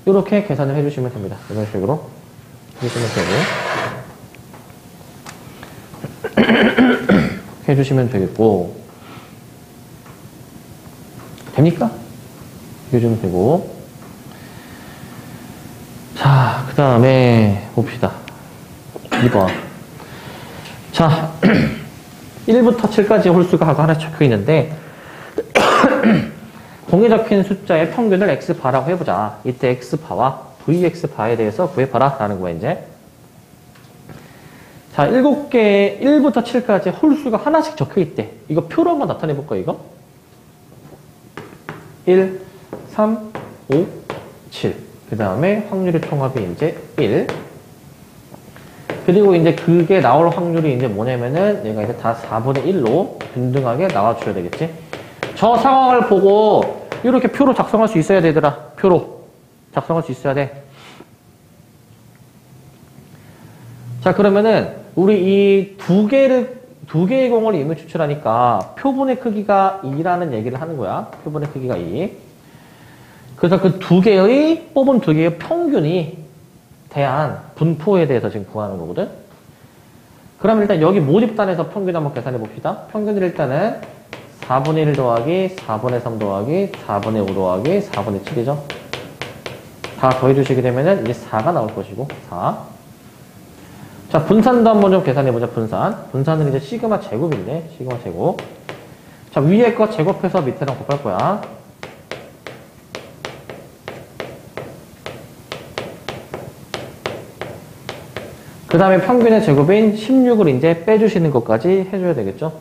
이렇게 계산을 해주시면 됩니다. 이런 식으로 해주시면 되고. 해주시면 되겠고. 됩니까? 해주시면 되고. 자, 그 다음에 봅시다. 2번. 자, 1부터 7까지 홀수가 하나 적혀 있는데, 공에 적힌 숫자의 평균을 x바라고 해보자. 이때 x바와 vx바에 대해서 구해봐라. 라는 거야, 이제. 자, 7개, 1부터 7까지 홀수가 하나씩 적혀 있대. 이거 표로 한번 나타내볼까, 이거? 1, 3, 5, 7. 그 다음에 확률의 총합이 이제 1. 그리고 이제 그게 나올 확률이 이제 뭐냐면은 얘가 이제 다 4분의 1로 균등하게 나와줘야 되겠지. 저 상황을 보고 이렇게 표로 작성할 수 있어야 되더라. 표로 작성할 수 있어야 돼. 자, 그러면은 우리 이 두 개의 공을 이미 추출하니까 표본의 크기가 2라는 얘기를 하는 거야. 표본의 크기가 2. 그래서 그 뽑은 두 개의 평균이 대한 분포에 대해서 지금 구하는 거거든. 그럼 일단 여기 모집단에서 평균 한번 계산해 봅시다. 평균을 일단은 4분의 1 더하기 4분의 3 더하기 4분의 5 더하기 4분의 7이죠. 다 더해주시게 되면은 이제 4가 나올 것이고 4. 자, 분산도 한번 좀 계산해보자. 분산은 이제 시그마 제곱인데, 시그마 제곱. 자, 위에 거 제곱해서 밑에랑 곱할 거야. 그 다음에 평균의 제곱인 16을 이제 빼주시는 것까지 해줘야 되겠죠.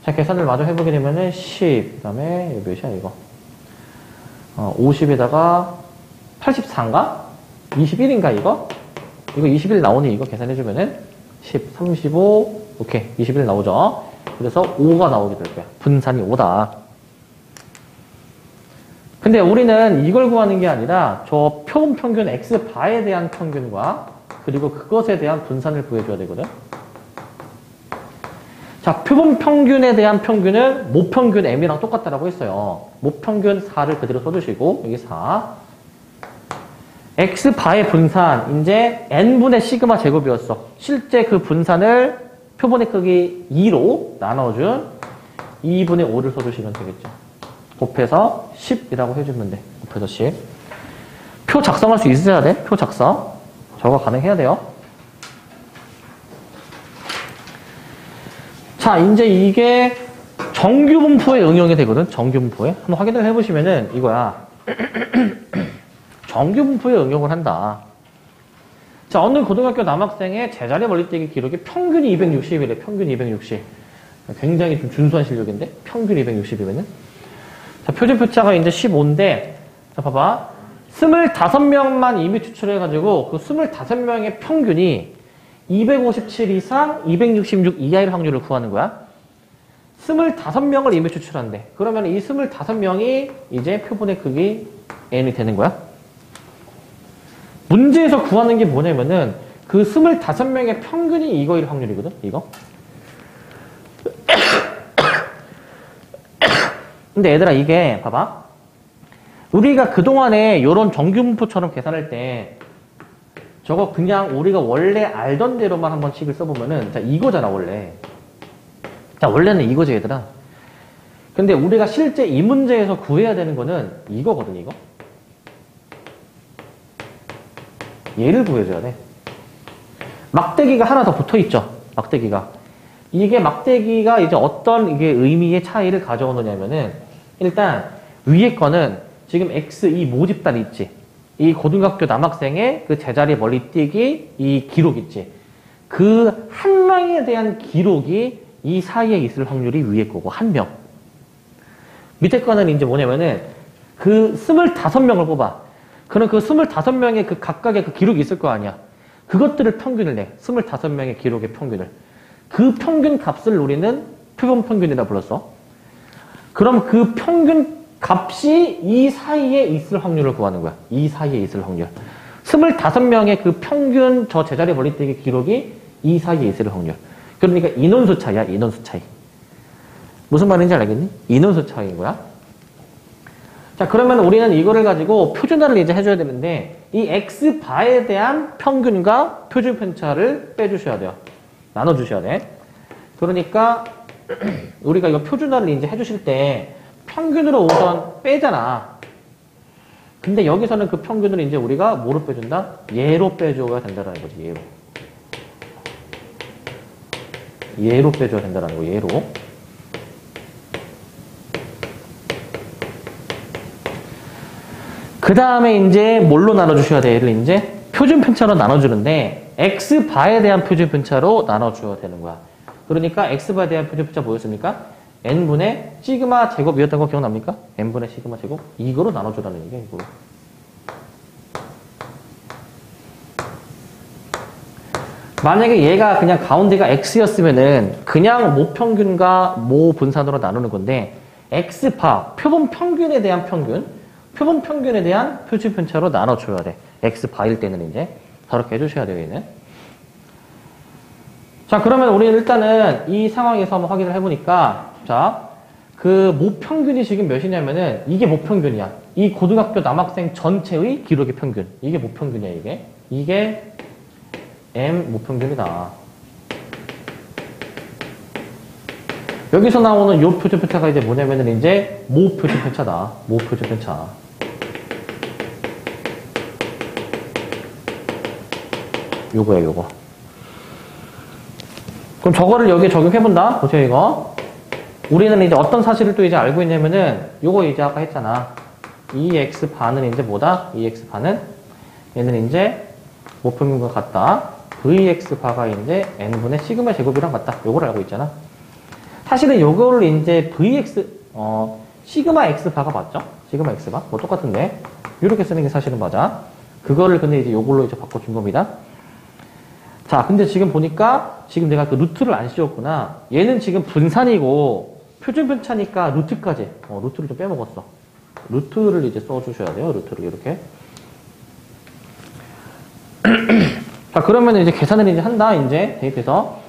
자, 계산을 마저 해보게 되면은 10, 그 다음에 몇이야, 이거? 50에다가 84인가? 21인가, 이거? 이거 21 나오니, 이거 계산해주면은 10, 35, 오케이. 21 나오죠. 그래서 5가 나오게 될 거야. 분산이 5다. 근데 우리는 이걸 구하는 게 아니라 저 표본 평균 x바에 대한 평균과 그리고 그것에 대한 분산을 구해줘야 되거든. 자, 표본 평균에 대한 평균은 모평균 m이랑 똑같다라고 했어요. 모평균 4를 그대로 써주시고 여기 4. x바의 분산, 이제 n분의 시그마 제곱이었어. 실제 그 분산을 표본의 크기 2로 나눠준 2분의 5를 써주시면 되겠죠. 곱해서 10이라고 해주면 돼. 곱해서 10. 표 작성할 수 있어야 돼. 표 작성. 저거 가능해야 돼요. 자, 이제 이게 정규 분포에 응용이 되거든. 정규 분포에. 한번 확인을 해보시면은 이거야. 정규 분포에 응용을 한다. 자, 어느 고등학교 남학생의 제자리 멀리뛰기 기록이 평균이 260이래. 평균 260. 굉장히 좀 준수한 실력인데? 평균 260이면은? 자, 표준표차가 이제 15인데, 자, 봐봐. 25명만 이미 추출해가지고, 그 25명의 평균이 257 이상 266 이하일 확률을 구하는 거야. 25명을 이미 추출한대. 그러면 이 25명이 이제 표본의 크기 n이 되는 거야. 문제에서 구하는 게 뭐냐면은 그 25명의 평균이 이거일 확률이거든. 이거. 근데 얘들아 이게 봐봐. 우리가 그동안에 요런 정규분포처럼 계산할 때 저거 그냥 우리가 원래 알던 대로만 한번 식을 써보면은 자 이거잖아 원래. 자 원래는 이거지 얘들아. 근데 우리가 실제 이 문제에서 구해야 되는 거는 이거거든 이거. 얘를 구해줘야 돼. 막대기가 하나 더 붙어있죠. 막대기가. 이게 막대기가 이제 어떤 이게 의미의 차이를 가져오느냐면은 일단 위에 거는 지금 X 이 모집단 있지. 이 고등학교 남학생의 그 제자리 멀리 뛰기 이 기록 있지. 그 한 명에 대한 기록이 이 사이에 있을 확률이 위에 거고 한 명. 밑에 거는 이제 뭐냐면은 그 25명을 뽑아. 그럼 그 25명의 그 각각의 그 기록이 있을 거 아니야. 그것들을 평균을 내. 25명의 기록의 평균을. 그 평균 값을 우리는 표본 평균이라 불렀어. 그럼 그 평균 값이 이 사이에 있을 확률을 구하는 거야. 이 사이에 있을 확률. 25명의 그 평균 저 제자리 멀리뛰기 기록이 이 사이에 있을 확률. 그러니까 인원수 차이야. 인원수 차이. 무슨 말인지 알겠니? 인원수 차이인 거야. 자, 그러면 우리는 이거를 가지고 표준화를 이제 해줘야 되는데, 이 X바에 대한 평균과 표준 편차를 빼주셔야 돼요. 나눠주셔야 돼. 그러니까, 우리가 이거 표준화를 이제 해주실 때, 평균으로 우선 빼잖아. 근데 여기서는 그 평균을 이제 우리가 뭐로 빼준다? 얘로 빼줘야 된다는 거지, 얘로. 얘로 빼줘야 된다는 거, 얘로. 그 다음에 이제 뭘로 나눠주셔야 돼? 얘를 이제 표준 편차로 나눠주는데 X바에 대한 표준 편차로 나눠줘야 되는 거야. 그러니까 X바에 대한 표준 편차 뭐였습니까? N분의 시그마 제곱이었던 거 기억납니까? N분의 시그마 제곱? 이거로 나눠주라는 얘기야, 이거로. 만약에 얘가 그냥 가운데가 X였으면은 그냥 모평균과 모분산으로 나누는 건데 X바, 표본 평균에 대한 평균, 표본 평균에 대한 표준 편차로 나눠줘야 돼. X바일 때는 이제 저렇게 해주셔야 돼요, 얘는. 자, 그러면 우리는 일단은 이 상황에서 한번 확인을 해보니까, 자, 그 모평균이 지금 몇이냐면은 이게 모평균이야. 이 고등학교 남학생 전체의 기록의 평균. 이게 모평균이야, 이게. 이게 M 모평균이다. 여기서 나오는 요 표준 편차가 이제 뭐냐면은 이제 모 표준 편차다. 모 표준 편차. 요거야, 요거. 그럼 저거를 여기에 적용해본다? 보세요, 이거. 우리는 이제 어떤 사실을 또 이제 알고 있냐면은, 요거 이제 아까 했잖아. 2x반은 이제 뭐다? 2x반은 얘는 이제 모평균과 같다. vx바가 이제 n분의 시그마 제곱이랑 같다. 요걸 알고 있잖아. 사실은 요거를 이제 시그마 x바가 맞죠? 시그마 x바? 뭐 똑같은데. 요렇게 쓰는 게 사실은 맞아. 그거를 근데 이제 요걸로 이제 바꿔준 겁니다. 자, 근데 지금 보니까 지금 내가 그 루트를 안 씌웠구나. 얘는 지금 분산이고 표준 편차니까 루트까지. 루트를 좀 빼먹었어. 루트를 이제 써주셔야 돼요. 루트를 이렇게. 자, 그러면 이제 계산을 이제 한다. 이제 대입해서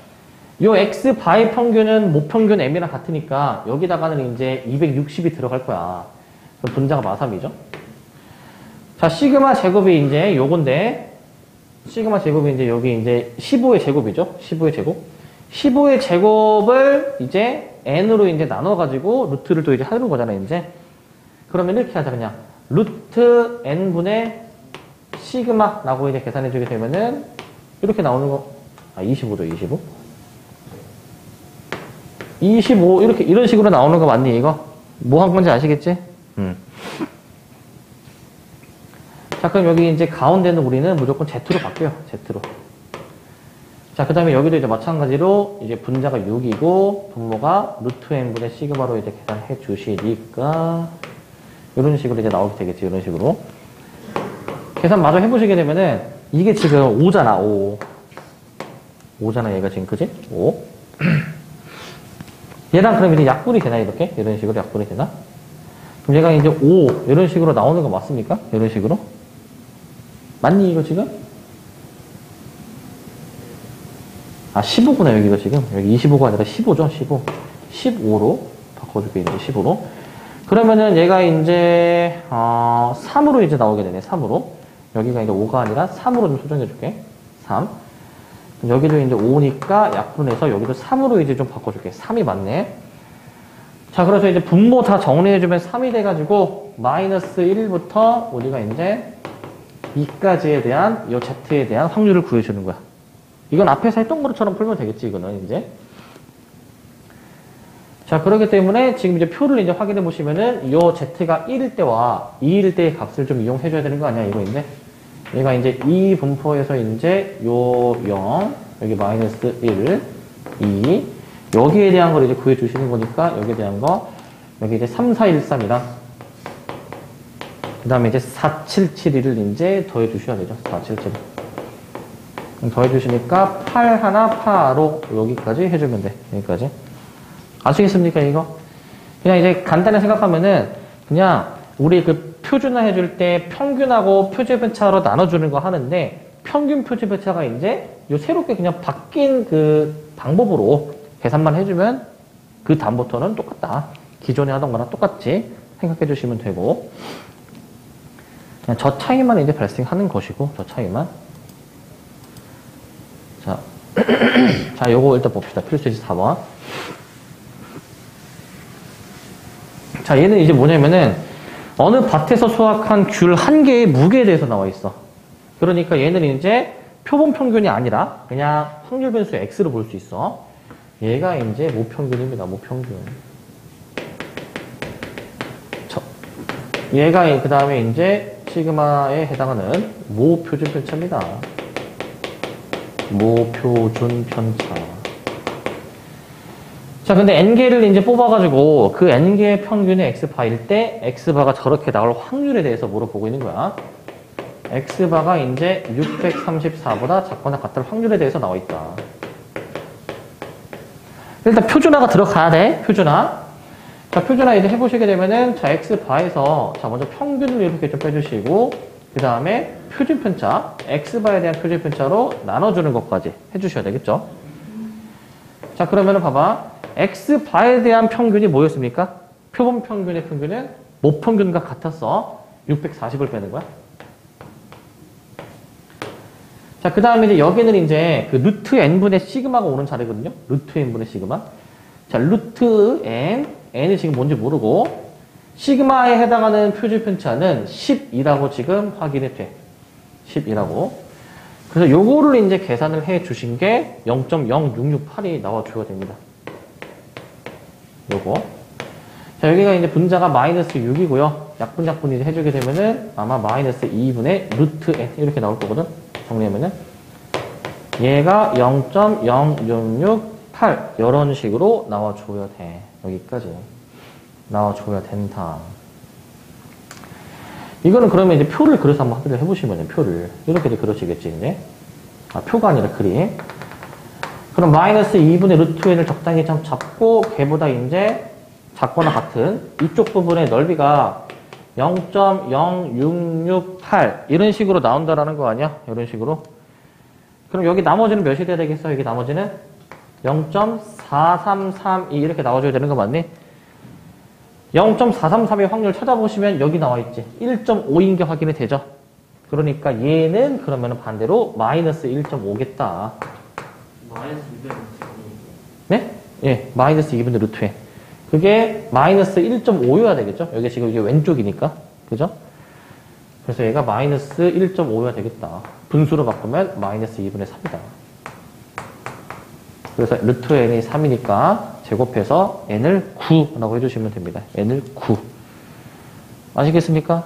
요 x 바의 평균은 모평균 m이랑 같으니까 여기다가는 이제 260이 들어갈 거야. 그럼 분자가 마삼이죠. 자, 시그마 제곱이 이제 요건데. 시그마 제곱이 이제 여기 이제 15의 제곱이죠. 15의 제곱. 15의 제곱을 이제 n으로 이제 나눠가지고 루트를 또 이제 하는 거잖아, 이제. 그러면 이렇게 하자, 그냥. 루트 n분의 시그마라고 이제 계산해주게 되면은 이렇게 나오는 거. 25도, 25. 25, 이렇게, 이런 식으로 나오는 거 맞니, 이거? 뭐 한 건지 아시겠지? 자, 그럼 여기 이제 가운데는 우리는 무조건 Z로 바뀌어요. Z로. 자, 그 다음에 여기도 이제 마찬가지로 이제 분자가 6이고, 분모가 루트 n분의 시그마로 이제 계산해 주시니까, 이런 식으로 이제 나오게 되겠지, 이런 식으로. 계산 마저 해보시게 되면은, 이게 지금 5잖아, 5. 5잖아, 얘가 지금, 그지? 5. 얘랑 그럼 이제 약분이 되나, 이렇게? 이런 식으로 약분이 되나? 그럼 얘가 이제 5, 이런 식으로 나오는 거 맞습니까? 이런 식으로? 맞니, 이거 지금? 아, 15구나, 여기가 지금. 여기 25가 아니라 15죠, 15. 15로 바꿔줄게, 이제 15로. 그러면은 얘가 이제, 3으로 이제 나오게 되네, 3으로. 여기가 이제 5가 아니라 3으로 좀 수정해줄게. 3. 여기도 이제 5니까 약분해서 여기도 3으로 이제 좀 바꿔줄게. 3이 맞네. 자, 그래서 이제 분모 다 정리해주면 3이 돼가지고, 마이너스 1부터 우리가 이제 2까지에 대한, 요 Z에 대한 확률을 구해주는 거야. 이건 앞에서 했던 것처럼 풀면 되겠지, 이거는 이제. 자, 그렇기 때문에 지금 이제 표를 이제 확인해 보시면은 요 Z가 1일 때와 2일 때의 값을 좀 이용해 줘야 되는 거 아니야, 이거 이제. 얘가 이제 2 분포에서 이제 요 0, 여기 마이너스 1, 2, 여기에 대한 걸 이제 구해 주시는 거니까 여기에 대한 거, 여기 이제 3, 4, 1, 3이랑 그 다음에 이제 4, 7, 7, 1을 이제 더해 주셔야 되죠. 4, 7, 7. 더해 주시니까 8, 하나, 8로 여기까지 해주면 돼. 여기까지. 아시겠습니까, 이거? 그냥 이제 간단히 생각하면은, 그냥, 우리 그 표준화 해줄 때 평균하고 표준편차로 나눠주는 거 하는데, 평균 표준편차가 이제, 요 새롭게 그냥 바뀐 그 방법으로 계산만 해주면, 그 다음부터는 똑같다. 기존에 하던 거랑 똑같이 생각해 주시면 되고, 그냥 저 차이만 이제 발생하는 것이고, 저 차이만. 자, 자, 요거 일단 봅시다. 필수지 4번. 자, 얘는 이제 뭐냐면은, 어느 밭에서 수확한 귤 한 개의 무게에 대해서 나와 있어. 그러니까 얘는 이제 표본 평균이 아니라 그냥 확률 변수 X로 볼 수 있어. 얘가 이제 모평균입니다. 모평균. 얘가 그 다음에 이제 시그마에 해당하는 모표준 편차입니다. 모표준 편차. 자, 근데 n개를 이제 뽑아가지고 그 n개의 평균이 x바일 때 x바가 저렇게 나올 확률에 대해서 물어보고 있는 거야. x바가 이제 634보다 작거나 같을 확률에 대해서 나와 있다. 일단 표준화가 들어가야 돼. 표준화. 자, 표준화 이제 해보시게 되면은 자, x바에서 자, 먼저 평균을 이렇게 좀 빼주시고 그 다음에 표준편차, x바에 대한 표준편차로 나눠주는 것까지 해주셔야 되겠죠. 자, 그러면은 봐봐. x바에 대한 평균이 뭐였습니까? 표본 평균의 평균은 모평균과 같았어. 640을 빼는 거야. 자, 그 다음에 이제 여기는 이제 그 루트 n분의 시그마가 오는 자리거든요. 루트 n분의 시그마. 자, 루트 n, n이 지금 뭔지 모르고 시그마에 해당하는 표준편차는 10이라고 지금 확인이 돼. 10이라고. 그래서 요거를 이제 계산을 해 주신 게 0.0668이 나와줘야 됩니다. 요거. 자, 여기가 이제 분자가 마이너스 6이고요. 약분 이제 해주게 되면은 아마 마이너스 2분의 루트 n 이렇게 나올 거거든. 정리하면은. 얘가 0.0668 이런 식으로 나와줘야 돼. 여기까지. 나와줘야 된다. 이거는 그러면 이제 표를 그려서 한번 확인을 해보시면은 표를. 이렇게 이제 그려지겠지, 이제. 아, 표가 아니라 그림. 그럼 마이너스 2분의 루트 n을 적당히 좀 잡고 걔보다 이제 작거나 같은 이쪽 부분의 넓이가 0.0668 이런 식으로 나온다라는 거 아니야? 이런 식으로. 그럼 여기 나머지는 몇이 돼야 되겠어? 여기 나머지는 0.4332 이렇게 나와줘야 되는 거 맞니? 0.433의 확률 찾아보시면 여기 나와 있지. 1.5인 게 확인이 되죠. 그러니까 얘는 그러면 반대로 마이너스 1.5겠다. 마이너스 200은 네? 예, 마이너스 2분의 루트 n. 그게 마이너스 1.5여야 되겠죠? 여기 지금 이게 왼쪽이니까. 그죠? 그래서 얘가 마이너스 1.5여야 되겠다. 분수로 바꾸면 마이너스 2분의 3이다. 그래서 루트 n이 3이니까 제곱해서 n을 9라고 해주시면 됩니다. n을 9. 아시겠습니까?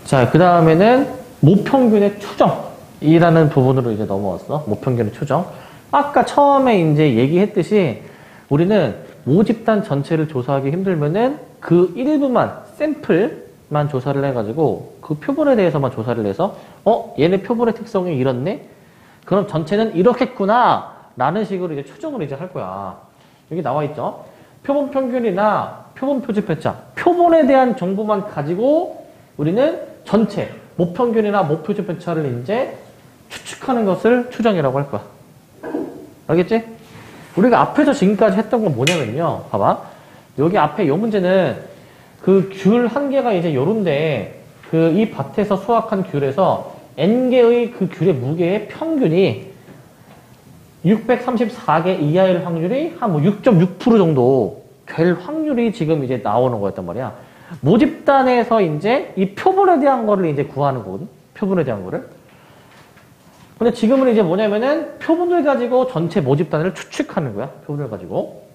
자, 그 다음에는 모평균의 추정이라는 부분으로 이제 넘어왔어. 모평균의 추정. 아까 처음에 이제 얘기했듯이 우리는 모집단 전체를 조사하기 힘들면은 그 일부만, 샘플만 조사를 해가지고 그 표본에 대해서만 조사를 해서 얘네 표본의 특성이 이렇네? 그럼 전체는 이렇겠구나 라는 식으로 이제 추정을 이제 할 거야. 여기 나와 있죠. 표본 평균이나 표본 표집 편차, 표본에 대한 정보만 가지고 우리는 전체 모 평균이나 모 표집 편차를 이제 추측하는 것을 추정이라고 할 거야. 알겠지? 우리가 앞에서 지금까지 했던 건 뭐냐면요. 봐봐. 여기 앞에 요 문제는 그 귤 한 개가 이제 요런데 그 이 밭에서 수확한 귤에서 N개의 그 귤의 무게의 평균이 634개 이하일 확률이 한 뭐 6.6% 정도 될 확률이 지금 이제 나오는 거였단 말이야. 모집단에서 이제 이 표본에 대한 거를 이제 구하는 거거든. 표본에 대한 거를. 근데 지금은 이제 뭐냐면은 표본을 가지고 전체 모집단을 추측하는 거야. 표본을 가지고.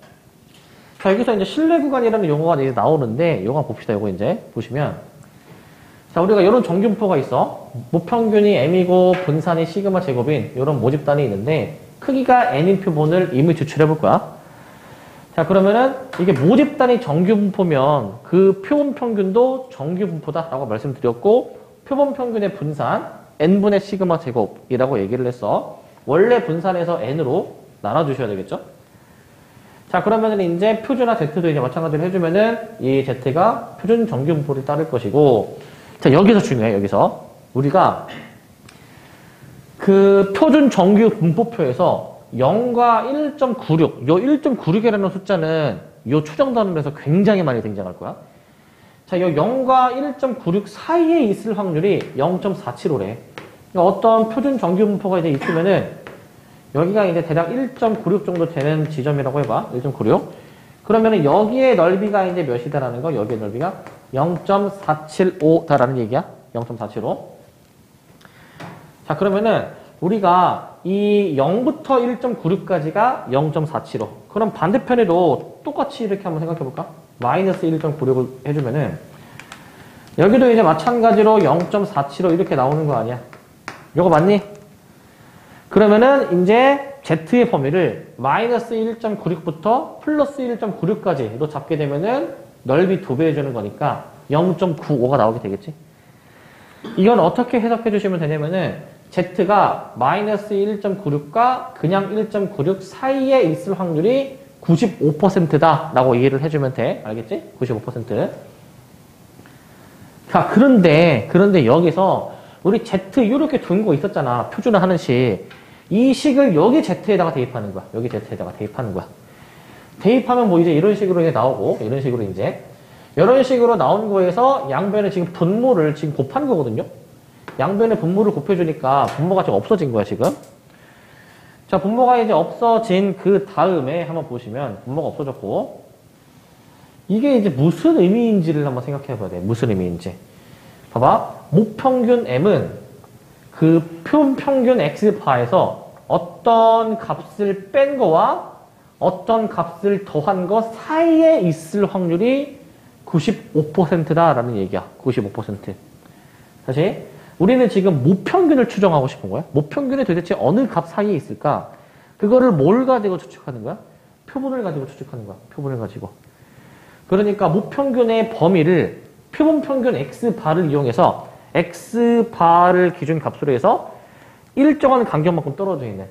자, 여기서 이제 신뢰 구간이라는 용어가 이제 나오는데, 요거 봅시다. 요거 이제 보시면. 자, 우리가 이런 정균포가 있어. 모평균이 M이고 분산이 시그마 제곱인 이런 모집단이 있는데, 크기가 N인 표본을 이미 추출해 볼 거야. 자, 그러면은 이게 모집단이 정규분포면 그 표본 평균도 정규분포다라고 말씀드렸고, 표본 평균의 분산, N분의 시그마 제곱이라고 얘기를 했어. 원래 분산에서 N으로 나눠주셔야 되겠죠? 자, 그러면은 이제 표준화 Z도 이제 마찬가지로 해주면은 이 Z가 표준 정규분포를 따를 것이고, 자, 여기서 중요해, 여기서. 우리가 그 표준 정규 분포표에서 0과 1.96, 요 1.96이라는 숫자는 요 추정 단원에서 굉장히 많이 등장할 거야. 자, 요 0과 1.96 사이에 있을 확률이 0.475래. 그러니까 어떤 표준 정규 분포가 이제 있으면은 여기가 이제 대략 1.96 정도 되는 지점이라고 해봐. 1.96. 그러면은 여기의 넓이가 이제 몇이다라는 거, 여기의 넓이가 0.475다라는 얘기야. 0.475. 자, 그러면은 우리가 이 0부터 1.96까지가 0.475. 그럼 반대편에도 똑같이 이렇게 한번 생각해 볼까? 마이너스 1.96을 해주면은 여기도 이제 마찬가지로 0.475 이렇게 나오는 거 아니야? 이거 맞니? 그러면은 이제 Z의 범위를 마이너스 1.96부터 플러스 1.96까지로 잡게 되면은 넓이 2배 해주는 거니까 0.95가 나오게 되겠지? 이건 어떻게 해석해 주시면 되냐면은 Z가 마이너스 1.96과 그냥 1.96 사이에 있을 확률이 95%다 라고 이해를 해주면 돼. 알겠지? 95%. 자, 그런데 여기서 우리 Z 이렇게 둔 거 있었잖아. 표준화 하는 식. 이 식을 여기 Z에다가 대입하는 거야. 여기 Z에다가 대입하는 거야. 대입하면 뭐 이제 이런 식으로 이제 나오고, 이런 식으로 이제. 이런 식으로 나온 거에서 양변에 지금 분모를 지금 곱한 거거든요. 양변에 분모를 곱해주니까 분모가 지금 없어진 거야, 지금. 자, 분모가 이제 없어진 그 다음에 한번 보시면 분모가 없어졌고, 이게 이제 무슨 의미인지를 한번 생각해 봐야 돼. 무슨 의미인지. 봐봐. 모평균 M은 그 표평균 X바에서 어떤 값을 뺀 거와 어떤 값을 더한 거 사이에 있을 확률이 95%다라는 얘기야. 95%. 다시. 우리는 지금 모평균을 추정하고 싶은 거야. 모평균이 도대체 어느 값 사이에 있을까? 그거를 뭘 가지고 추측하는 거야? 표본을 가지고 추측하는 거야. 표본을 가지고. 그러니까 모평균의 범위를 표본 평균 X바를 이용해서 X바를 기준 값으로 해서 일정한 간격만큼 떨어져 있는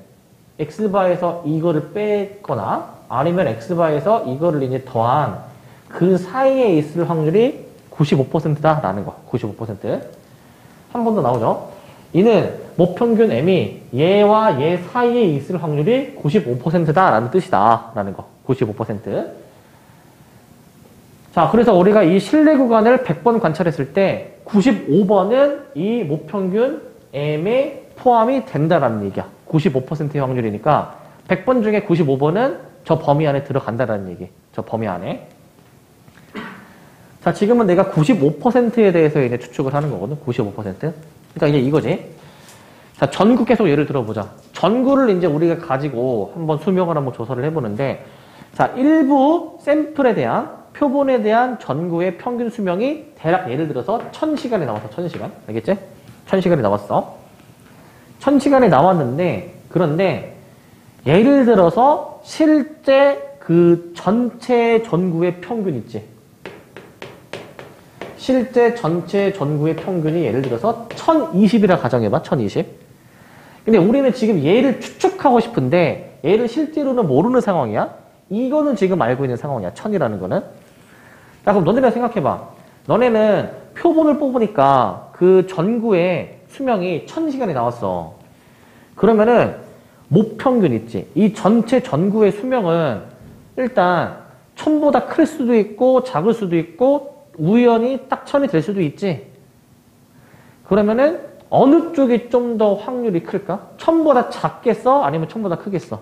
X바에서 이거를 뺐거나 아니면 X바에서 이거를 이제 더한 그 사이에 있을 확률이 95%다라는 거. 95%. 한 번 더 나오죠. 이는 모평균 M이 얘와 얘 사이에 있을 확률이 95%다라는 뜻이다. 라는 거. 95%. 자, 그래서 우리가 이 신뢰 구간을 100번 관찰했을 때 95번은 이 모평균 M에 포함이 된다라는 얘기야. 95%의 확률이니까 100번 중에 95번은 저 범위 안에 들어간다라는 얘기. 저 범위 안에. 자, 지금은 내가 95%에 대해서 이제 추측을 하는 거거든. 95%. 그러니까 이제 이거지. 자, 전구 계속 예를 들어보자. 전구를 이제 우리가 가지고 한번 수명을 한번 조사를 해보는데, 자, 일부 샘플에 대한, 표본에 대한 전구의 평균 수명이 대략 예를 들어서 1000시간이 나왔어. 1000시간. 알겠지? 1000시간이 나왔어. 1000시간이 나왔는데, 그런데 예를 들어서 실제 그 전체 전구의 평균 있지. 실제 전체 전구의 평균이 예를 들어서 1020이라 가정해봐. 1020. 근데 우리는 지금 얘를 추측하고 싶은데 얘를 실제로는 모르는 상황이야. 이거는 지금 알고 있는 상황이야. 1000이라는 거는. 자, 그럼 너네가 생각해봐. 너네는 표본을 뽑으니까 그 전구의 수명이 1000시간이 나왔어. 그러면은 목평균 있지. 이 전체 전구의 수명은 일단 1000보다 클 수도 있고 작을 수도 있고 우연히 딱 1000이 될 수도 있지. 그러면은 어느 쪽이 좀 더 확률이 클까? 1000보다 작겠어? 아니면 1000보다 크겠어?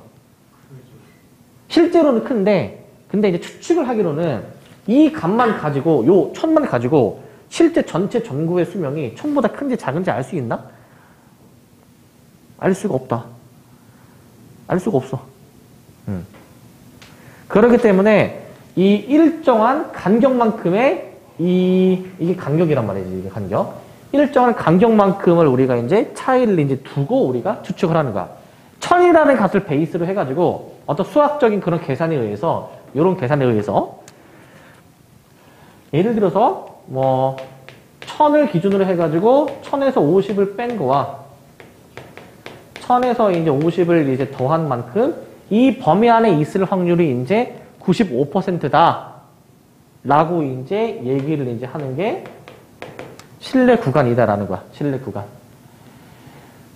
실제로는 큰데, 근데 이제 추측을 하기로는 이 값만 가지고, 요 1000만 가지고 실제 전체 전구의 수명이 1000보다 큰지 작은지 알 수 있나? 알 수가 없다. 알 수가 없어. 그렇기 때문에 이 일정한 간격만큼의 이게 간격이란 말이지, 이게 간격. 일정한 간격만큼을 우리가 이제 차이를 이제 두고 우리가 추측을 하는 거야. 1000이라는 값을 베이스로 해가지고 어떤 수학적인 그런 계산에 의해서, 이런 계산에 의해서 예를 들어서 뭐 1000을 기준으로 해가지고 1000에서 50을 뺀 거와 1000에서 이제 50을 이제 더한 만큼 이 범위 안에 있을 확률이 이제 95%다 라고 이제 얘기를 이제 하는 게 신뢰 구간이다라는 거야. 신뢰 구간.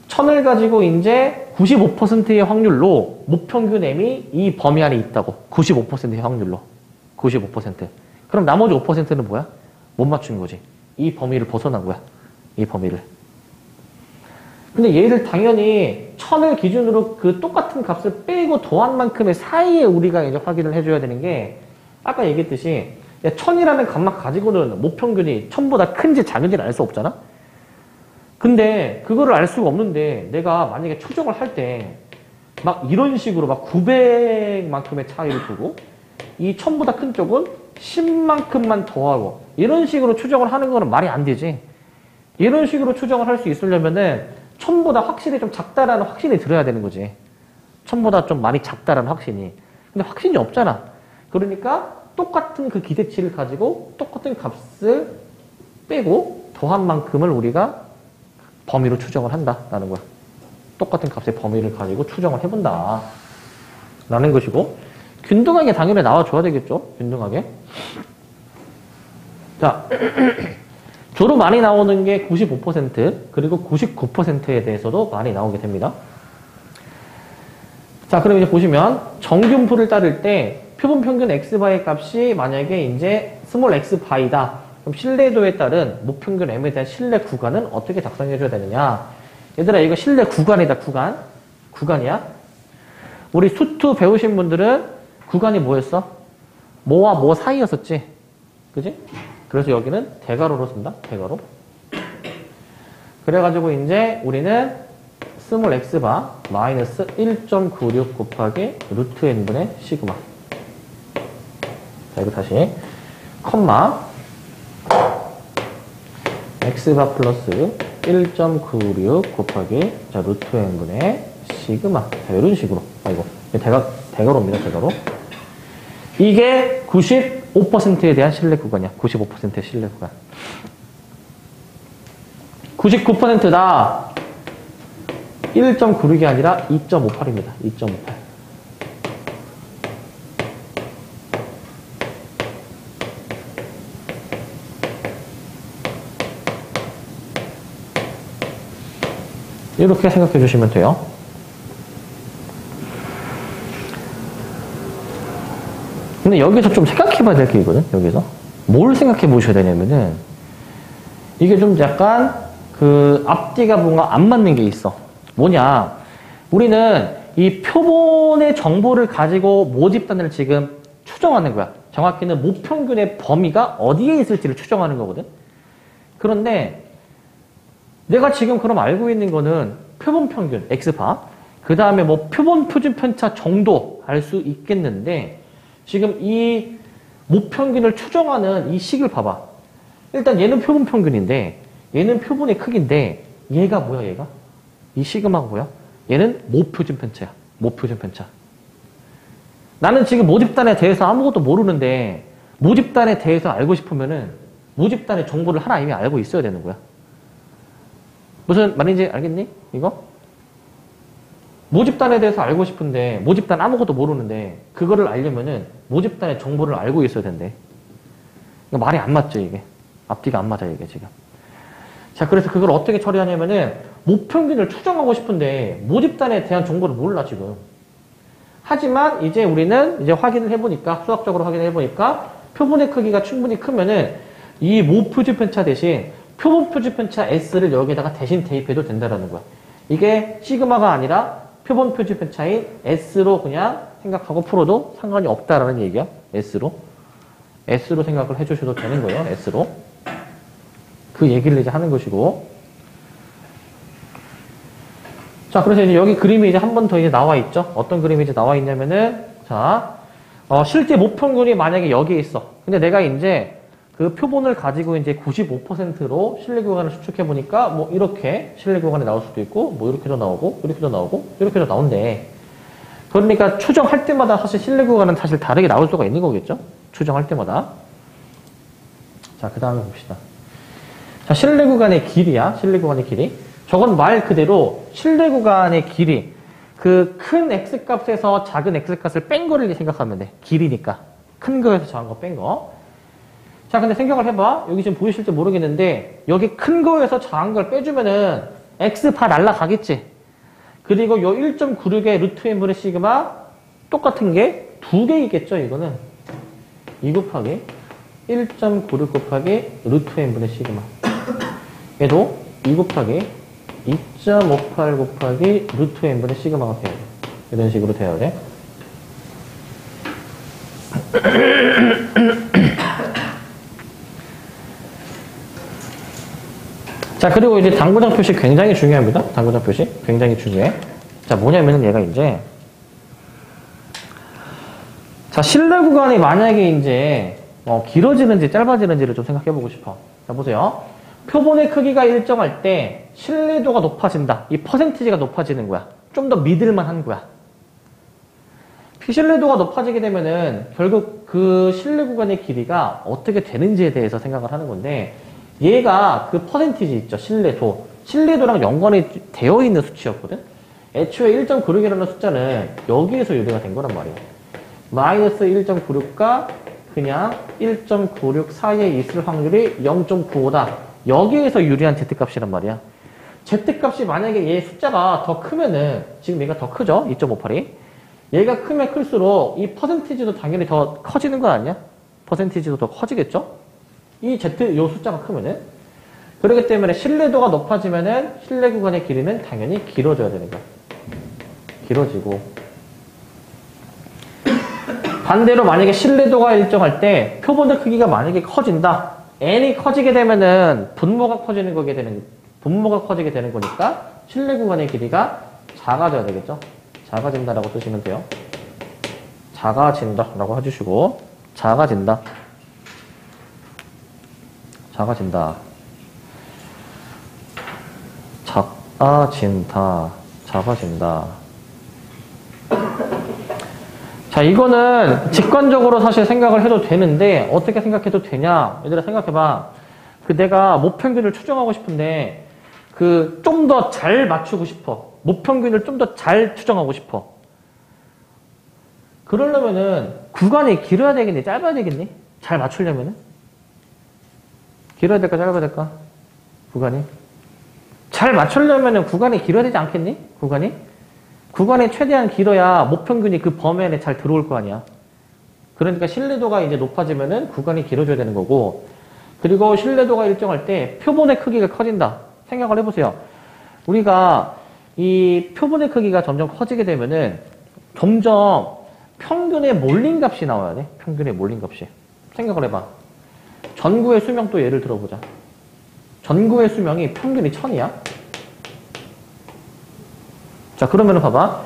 1000을 가지고 이제 95%의 확률로 목평균 M이 이 범위 안에 있다고. 95%의 확률로. 95%. 그럼 나머지 5%는 뭐야? 못 맞춘 거지. 이 범위를 벗어난 거야. 이 범위를. 근데 얘를 당연히 1000을 기준으로 그 똑같은 값을 빼고 더한 만큼의 사이에 우리가 이제 확인을 해줘야 되는 게 아까 얘기했듯이 1000이라는 값만 가지고는 목평균이 1000보다 큰지 작은지를 알 수 없잖아? 근데 그거를 알 수가 없는데 내가 만약에 추정을 할 때 막 이런 식으로 막 900만큼의 차이를 두고 이 1000보다 큰 쪽은 10만큼만 더하고 이런 식으로 추정을 하는 거는 말이 안 되지. 이런 식으로 추정을 할 수 있으려면은 1000보다 확실히 좀 작다라는 확신이 들어야 되는 거지. 1000보다 좀 많이 작다라는 확신이. 근데 확신이 없잖아. 그러니까 똑같은 그 기대치를 가지고 똑같은 값을 빼고 더한 만큼을 우리가 범위로 추정을 한다라는 거야. 똑같은 값의 범위를 가지고 추정을 해본다 라는 것이고 균등하게 당연히 나와줘야 되겠죠. 균등하게. 자, 주로 많이 나오는 게 95% 그리고 99%에 대해서도 많이 나오게 됩니다. 자, 그럼 이제 보시면 정균풀을 따를 때 표본 평균 x바의 값이 만약에 이제 스몰 x바이다. 그럼 신뢰도에 따른 목평균 m에 대한 신뢰 구간은 어떻게 작성해줘야 되느냐? 얘들아, 이거 신뢰 구간이다, 구간. 구간이야. 우리 수투 배우신 분들은 구간이 뭐였어? 뭐와 뭐 사이였었지? 그지? 그래서 여기는 대괄호로 쓴다, 대괄호. 그래가지고 이제 우리는 스몰 x바 마이너스 1.96 곱하기 루트 n분의 시그마. 자, 이거 다시 컴마 x바 플러스 1.96 곱하기 자 루트 n분의 시그마. 자, 이런 식으로. 이거 대괄호입니다, 대괄호. 이게 95%에 대한 신뢰 구간이야. 95%의 신뢰 구간. 99%다. 1.96이 아니라 2.58입니다. 2.58. 이렇게 생각해 주시면 돼요. 근데 여기서 좀 생각해 봐야 될 게 있거든, 여기서. 뭘 생각해 보셔야 되냐면은, 이게 좀 약간, 앞뒤가 뭔가 안 맞는 게 있어. 뭐냐. 우리는 이 표본의 정보를 가지고 모집단을 지금 추정하는 거야. 정확히는 목평균의 범위가 어디에 있을지를 추정하는 거거든. 그런데, 내가 지금 그럼 알고 있는 거는 표본 평균, x바. 그 다음에 뭐 표본 표준 편차 정도 알 수 있겠는데, 지금 이 목평균을 추정하는 이 식을 봐봐. 일단 얘는 표본 평균인데 얘는 표본의 크기인데 얘가 뭐야, 얘가? 이 시그마가 뭐야? 얘는 모표준 편차야. 모표준 편차. 나는 지금 모집단에 대해서 아무것도 모르는데 모집단에 대해서 알고 싶으면은 모집단의 정보를 하나 이미 알고 있어야 되는 거야. 무슨 말인지 알겠니? 이거? 모집단에 대해서 알고 싶은데 모집단 아무것도 모르는데 그거를 알려면은 모집단의 정보를 알고 있어야 된대. 이거 말이 안 맞죠, 이게. 앞뒤가 안 맞아요, 이게 지금. 자, 그래서 그걸 어떻게 처리하냐면은 모평균을 추정하고 싶은데 모집단에 대한 정보를 몰라, 지금. 하지만 이제 우리는 이제 확인을 해보니까, 수학적으로 확인을 해보니까 표본의 크기가 충분히 크면은 이 모표지편차 대신 표본 표지편차 S를 여기에다가 대신 대입해도 된다라는 거야. 이게 시그마가 아니라 표본 표지편차인 S로 그냥 생각하고 풀어도 상관이 없다라는 얘기야. S로 생각을 해주셔도 되는 거예요. S로. 그 얘기를 이제 하는 것이고. 자, 그래서 이제 여기 그림이 이제 한 번 더 이제 나와 있죠. 어떤 그림이 이제 나와 있냐면은, 자, 실제 모평균이 만약에 여기에 있어. 근데 내가 이제 그 표본을 가지고 이제 95%로 신뢰 구간을 추측해 보니까 뭐 이렇게 신뢰 구간이 나올 수도 있고, 뭐 이렇게도 나오고, 이렇게도 나오고, 이렇게도 나온대. 그러니까 추정할 때마다 사실 신뢰 구간은 사실 다르게 나올 수가 있는 거겠죠? 추정할 때마다. 자, 그 다음에 봅시다. 자, 신뢰 구간의 길이야. 신뢰 구간의 길이. 저건 말 그대로 신뢰 구간의 길이. 그 큰 X값에서 작은 X값을 뺀 거를 생각하면 돼. 길이니까. 큰 거에서 작은 거 뺀 거. 자, 근데 생각을 해봐. 여기 지금 보이실지 모르겠는데, 여기 큰 거에서 작은 걸 빼주면은 X 바 날라가겠지. 그리고 요 1.96의 루트 n분의 시그마 똑같은 게 두 개이겠죠, 이거는. 2 곱하기 1.96 곱하기 루트 n분의 시그마. 얘도 2 곱하기 2.58 곱하기 루트 n분의 시그마가 돼야 돼. 이런 식으로 돼야 돼. 자, 그리고 이제 당구장 표시 굉장히 중요합니다. 당구장 표시 굉장히 중요해. 자, 뭐냐면은 얘가 이제, 자, 신뢰 구간이 만약에 이제 길어지는지 짧아지는지를 좀 생각해 보고 싶어. 자, 보세요. 표본의 크기가 일정할 때 신뢰도가 높아진다. 이 퍼센티지가 높아지는 거야. 좀 더 믿을만 한 거야. 신뢰도가 높아지게 되면은 결국 그 신뢰 구간의 길이가 어떻게 되는지에 대해서 생각을 하는 건데, 얘가 그 퍼센티지 있죠. 신뢰도랑 연관이 되어 있는 수치였거든. 애초에 1.96이라는 숫자는 여기에서 유래가 된 거란 말이에요. 마이너스 1.96과 그냥 1.96 사이에 있을 확률이 0.95다. 여기에서 유리한 Z값이란 말이야. Z값이 만약에 얘 숫자가 더 크면은, 지금 얘가 더 크죠? 2.58이. 얘가 크면 클수록 이 퍼센티지도 당연히 더 커지는 거 아니야? 퍼센티지도 더 커지겠죠? 이 Z, 요 숫자가 크면은. 그렇기 때문에 신뢰도가 높아지면은 신뢰 구간의 길이는 당연히 길어져야 되는 거야. 길어지고. 반대로 만약에 신뢰도가 일정할 때 표본의 크기가 만약에 커진다. n이 커지게 되면은 분모가 커지게 되는 거니까 신뢰 구간의 길이가 작아져야 되겠죠? 작아진다라고 쓰시면 돼요. 작아진다라고 해주시고, 작아진다. 작아진다. 작아진다. 자, 이거는 직관적으로 사실 생각을 해도 되는데, 어떻게 생각해도 되냐? 얘들아, 생각해봐. 내가 모평균을 추정하고 싶은데, 좀 더 잘 맞추고 싶어. 모평균을 좀 더 잘 추정하고 싶어. 그러려면은, 구간이 길어야 되겠니? 짧아야 되겠니? 잘 맞추려면은? 길어야 될까? 짧아야 될까? 구간이? 잘 맞추려면은 구간이 길어야 되지 않겠니? 구간이 최대한 길어야 모평균이 그 범위 안에 잘 들어올 거 아니야. 그러니까 신뢰도가 이제 높아지면은 구간이 길어져야 되는 거고, 그리고 신뢰도가 일정할 때 표본의 크기가 커진다. 생각을 해보세요. 우리가 이 표본의 크기가 점점 커지게 되면은 점점 평균의 몰린 값이 나와야 돼. 평균의 몰린 값이. 생각을 해봐. 전구의 수명 또 예를 들어보자. 전구의 수명이 평균이 1000이야. 자, 그러면은 봐봐.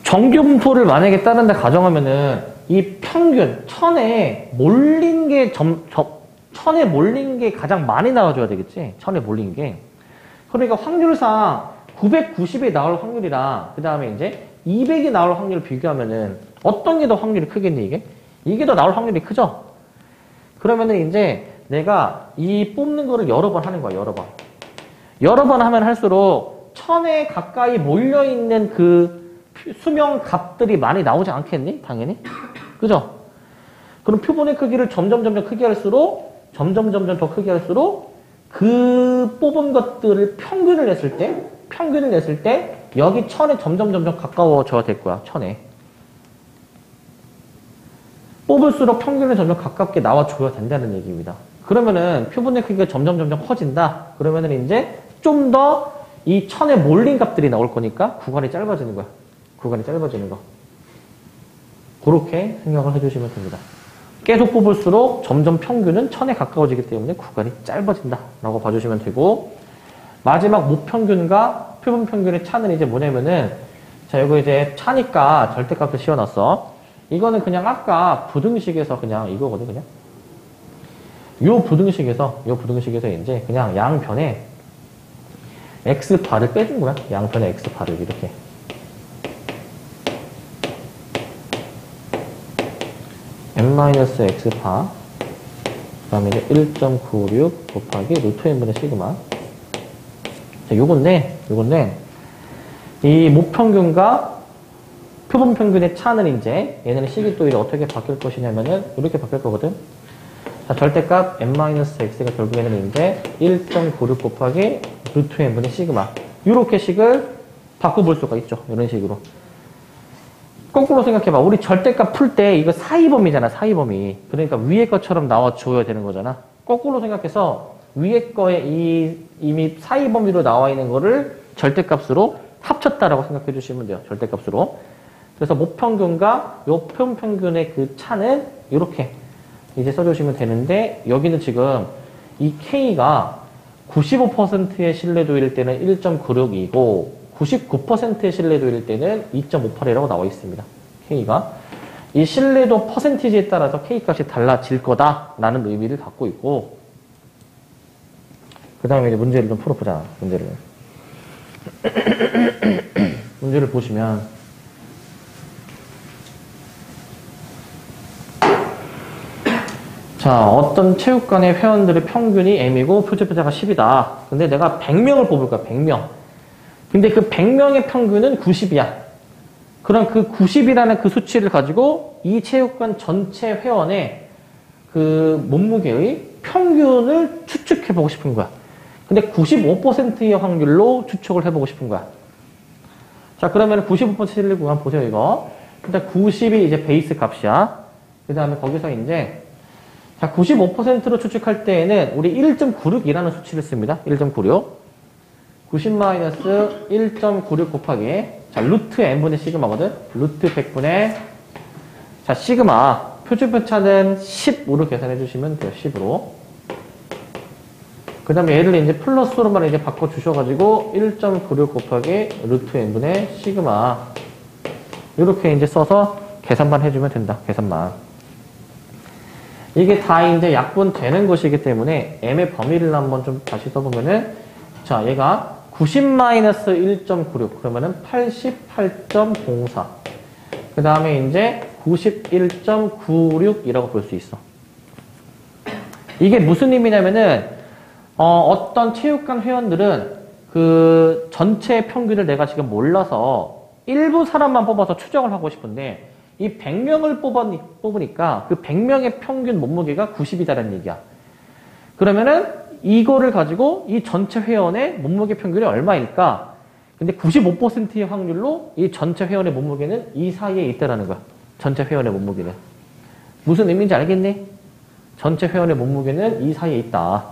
정규분포를 만약에 따른다 가정하면은 이 평균 1000에 몰린 게 1000에 몰린 게 가장 많이 나와줘야 되겠지. 1000에 몰린 게. 그러니까 확률상 990이 나올 확률이랑 그 다음에 이제 200이 나올 확률을 비교하면은 어떤 게 더 확률이 크겠니, 이게? 이게 더 나올 확률이 크죠? 그러면은 이제 내가 이 뽑는 거를 여러 번 하는 거야, 여러 번. 여러 번 하면 할수록 천에 가까이 몰려있는 그 수명 값들이 많이 나오지 않겠니? 당연히. 그죠? 그럼 표본의 크기를 점점 크게 할수록, 점점 더 크게 할수록, 그 뽑은 것들을 평균을 냈을 때, 여기 천에 점점 가까워져야 될 거야, 천에. 뽑을수록 평균에 점점 가깝게 나와줘야 된다는 얘기입니다. 그러면은 표본의 크기가 점점 커진다. 그러면은 이제 좀 더 이 천에 몰린 값들이 나올 거니까 구간이 짧아지는 거야. 구간이 짧아지는 거. 그렇게 생각을 해주시면 됩니다. 계속 뽑을수록 점점 평균은 천에 가까워지기 때문에 구간이 짧아진다 라고 봐주시면 되고, 마지막 모평균과 표본 평균의 차는 이제 뭐냐면은, 자, 이거 이제 차니까 절대값을 씌워놨어. 이거는 그냥 아까 부등식에서 그냥 이거거든, 그냥. 요 부등식에서 이제 그냥 양변에 x바를 빼준 거야. 양변에 x바를 이렇게. n-x파, 그 다음에 이제 1.96 곱하기 루트 n분의 시그마. 자, 요건데, 이 모평균과 표본평균의 차는 이제, 얘네는 식이 또 이제 어떻게 바뀔 것이냐면은, 이렇게 바뀔 거거든. 자, 절대값 n-x가 결국에는 이제 1.96 곱하기 루트 n분의 시그마. 요렇게 식을 바꿔볼 수가 있죠. 이런 식으로. 거꾸로 생각해봐. 우리 절대값 풀 때 이거 사이범위잖아, 사이범위. 그러니까 위에 것처럼 나와줘야 되는 거잖아. 거꾸로 생각해서 위에 거에 이미 사이범위로 나와 있는 거를 절대값으로 합쳤다라고 생각해 주시면 돼요. 절대값으로. 그래서 모평균과 요 표본평균의 그 차는 이렇게 이제 써주시면 되는데, 여기는 지금 이 K가 95%의 신뢰도일 때는 1.96이고 99%의 신뢰도일 때는 2.58이라고 나와 있습니다. K가. 이 신뢰도 퍼센티지에 따라서 K 값이 달라질 거다라는 의미를 갖고 있고, 그 다음에 이제 문제를 좀 풀어보자. 문제를 보시면, 자, 어떤 체육관의 회원들의 평균이 M이고 표준표자가 10이다. 근데 내가 100명을 뽑을 거야, 100명. 근데 그 100명의 평균은 90이야. 그럼 그 90이라는 그 수치를 가지고 이 체육관 전체 회원의 그 몸무게의 평균을 추측해보고 싶은 거야. 근데 95%의 확률로 추측을 해보고 싶은 거야. 자, 그러면 95% 실리 구간 보세요, 이거. 일단 90이 이제 베이스 값이야. 그 다음에 거기서 이제, 자, 95%로 추측할 때에는 우리 1.96이라는 수치를 씁니다. 1.96. 90-1.96 곱하기, 자, 루트 n분의 시그마거든? 루트 100분의, 자, 시그마. 표준편차는 10으로 계산해 주시면 돼요. 10으로. 그 다음에 얘를 이제 플러스로만 이제 바꿔주셔가지고, 1.96 곱하기 루트 n분의 시그마. 이렇게 이제 써서 계산만 해주면 된다. 계산만. 이게 다 이제 약분되는 것이기 때문에 m의 범위를 한번 좀 다시 써보면은, 자, 얘가 90-1.96 그러면은 88.04. 그 다음에 이제 91.96이라고 볼 수 있어. 이게 무슨 의미냐면은 어떤 체육관 회원들은 그 전체 평균을 내가 지금 몰라서 일부 사람만 뽑아서 추정을 하고 싶은데, 이 100명을 뽑으니까 그 100명의 평균 몸무게가 90이다라는 얘기야. 그러면은 이거를 가지고 이 전체 회원의 몸무게 평균이 얼마일까? 근데 95%의 확률로 이 전체 회원의 몸무게는 이 사이에 있다라는 거야. 전체 회원의 몸무게는. 무슨 의미인지 알겠니? 전체 회원의 몸무게는 이 사이에 있다.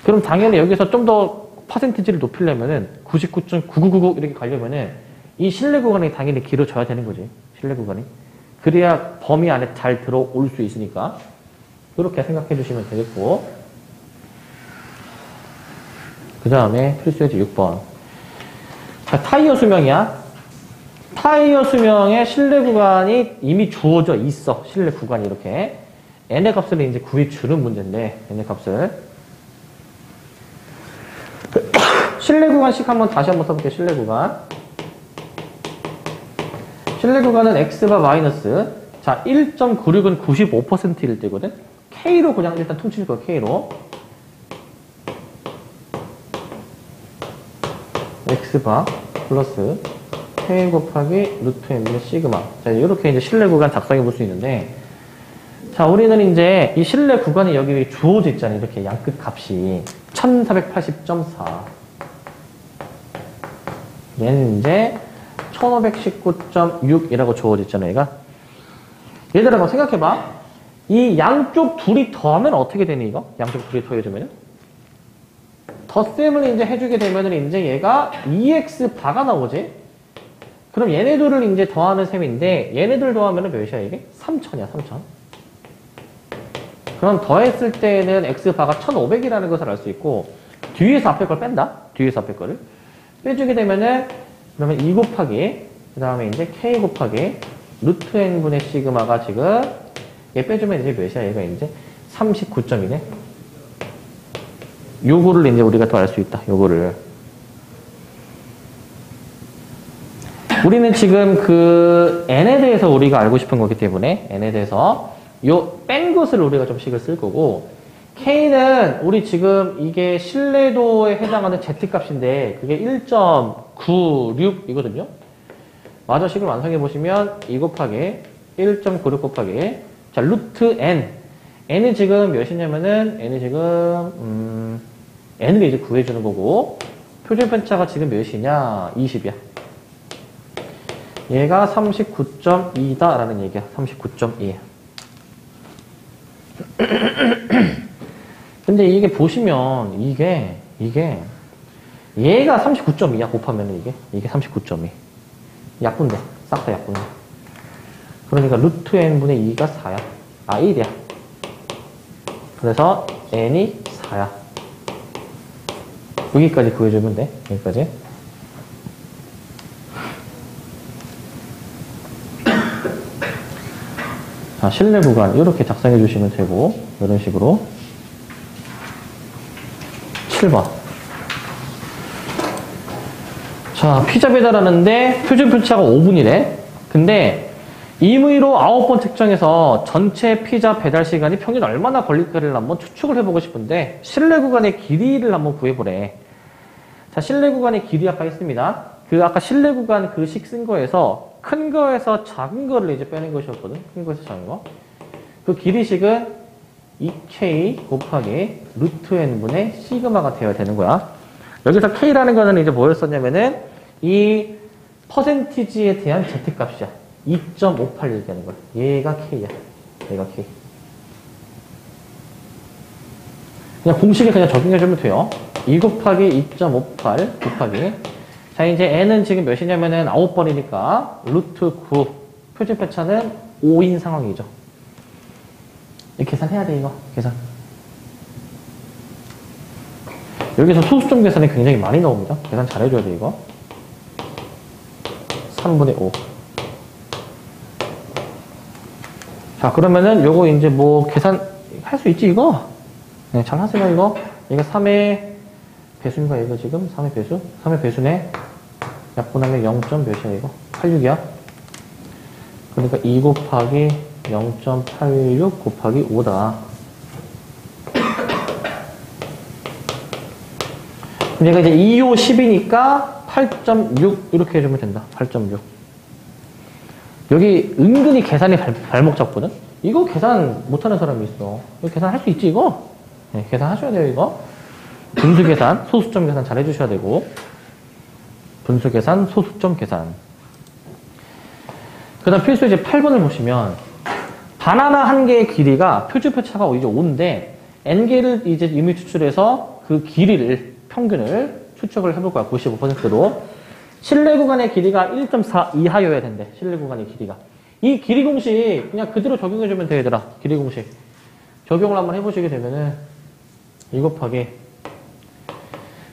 그럼 당연히 여기서 좀 더 퍼센티지를 높이려면은 99.9999 이렇게 가려면은 이 신뢰 구간이 당연히 길어져야 되는 거지. 신뢰 구간이. 그래야 범위 안에 잘 들어올 수 있으니까. 그렇게 생각해 주시면 되겠고. 그 다음에 필수예제 6번. 자, 타이어 수명이야. 타이어 수명의 신뢰 구간이 이미 주어져 있어. 신뢰 구간이 이렇게. n의 값을 이제 구해 주는 문제인데, n의 값을. 신뢰 구간씩 다시 한번 써볼게요. 신뢰 구간. 신뢰 구간은 x바 마이너스. 자, 1.96은 95%일 때거든. k로 그냥 일단 퉁칠 거야. k로. x바 플러스 k 곱하기 루트 n분의 시그마. 자, 이렇게 이제 실내 구간 작성해 볼 수 있는데, 자, 우리는 이제 이 실내 구간이 여기 주어져 있잖아요. 이렇게 양끝 값이 1480.4. 얘는 이제 1519.6이라고 주어져 있잖아요. 얘가. 얘들아, 한번 생각해봐. 이 양쪽 둘이 더하면 어떻게 되니, 이거? 양쪽 둘이 더해주면은? 덧셈을 이제 해주게 되면은 이제 얘가 2x 바가 나오지? 그럼 얘네들을 이제 더하는 셈인데, 얘네들 더하면은 몇이야, 이게? 3000이야, 3000. 그럼 더했을 때는 x 바가 1500이라는 것을 알 수 있고, 뒤에서 앞에 걸 뺀다? 뒤에서 앞에 거를. 빼주게 되면은, 그러면 2 곱하기, 그 다음에 이제 k 곱하기, 루트 n분의 시그마가 지금, 얘 빼주면 이제 몇이야, 얘가 이제 39점이네. 요거를 이제 우리가 더 알 수 있다, 요거를. 우리는 지금 그 n에 대해서 우리가 알고 싶은 거기 때문에 n에 대해서 요 뺀 것을 우리가 좀 식을 쓸 거고, k는 우리 지금 이게 신뢰도에 해당하는 z값인데 그게 1.96이거든요. 마저 식을 완성해 보시면 2 곱하기 1.96 곱하기 자 루트 n n은 지금 몇이냐면은 n이 지금 n을 이제 구해주는 거고, 표준 편차가 지금 몇이냐? 20이야. 얘가 39.2다 라는 얘기야. 39.2. 근데 이게 보시면 이게 얘가 39.2야. 곱하면 이게 39.2. 약분돼. 싹 다 약분돼. 그러니까 루트 n분의 2가 4야. 1이야. 그래서 n이 4야. 여기까지 구해주면 돼. 여기까지. 자, 실내 구간 이렇게 작성해 주시면 되고, 이런 식으로. 7번. 자, 피자 배달하는데 표준 편차가 5분이래. 근데 임의로 9번 특정해서 전체 피자 배달 시간이 평균 얼마나 걸릴까를 한번 추측을 해보고 싶은데, 실내 구간의 길이를 한번 구해보래. 자, 실내 구간의 길이 아까 했습니다. 그 아까 실내 구간 그 식 쓴 거에서 큰 거에서 작은 거를 이제 빼는 것이었거든. 큰 거에서 작은 거. 그 길이식은 2k 곱하기 루트 n분의 시그마가 되어야 되는 거야. 여기서 k라는 거는 이제 뭐였었냐면은 이 퍼센티지에 대한 z값이야. 2.58 얘기하는 거야. 얘가 k야. 얘가 k. 그냥 공식에 그냥 적용해주면 돼요. 2 곱하기 2.58 곱하기. 자, 이제 n은 지금 몇이냐면은 9번이니까 루트 9. 표준 편차는 5인 상황이죠. 이 계산해야 돼, 이거. 계산. 여기서 소수점 계산이 굉장히 많이 나옵니다. 계산 잘해줘야 돼, 이거. 3분의 5. 자, 그러면은 요거 이제 뭐 계산 할 수 있지, 이거? 네, 잘 하세요, 이거. 얘가 3의 배수인가, 이거 지금? 3의 배수? 3의 배수네. 약분하면 0. 몇이야, 이거? 86이야. 그러니까 2 곱하기 0.86 곱하기 5다. 그럼 얘가 이제 2, 5, 10이니까 8.6 이렇게 해주면 된다. 8.6. 여기 은근히 계산이 발목 잡거든? 이거 계산 못하는 사람이 있어. 이거 계산할 수 있지, 이거? 네, 계산하셔야 돼요, 이거. 분수 계산, 소수점 계산 잘 해주셔야 되고. 분수 계산, 소수점 계산. 그 다음 필수 이제 8번을 보시면, 바나나 한 개의 길이가 표준 편차가 이제 5인데, n개를 이제 임의 추출해서 그 길이를, 평균을 추측을 해볼 거야. 95%로. 실내 구간의 길이가 1.4 이하여야 된대. 실내 구간의 길이가. 이 길이 공식 그냥 그대로 적용해주면 돼, 얘들아. 길이 공식. 적용을 한번 해보시게 되면은 2 곱하기.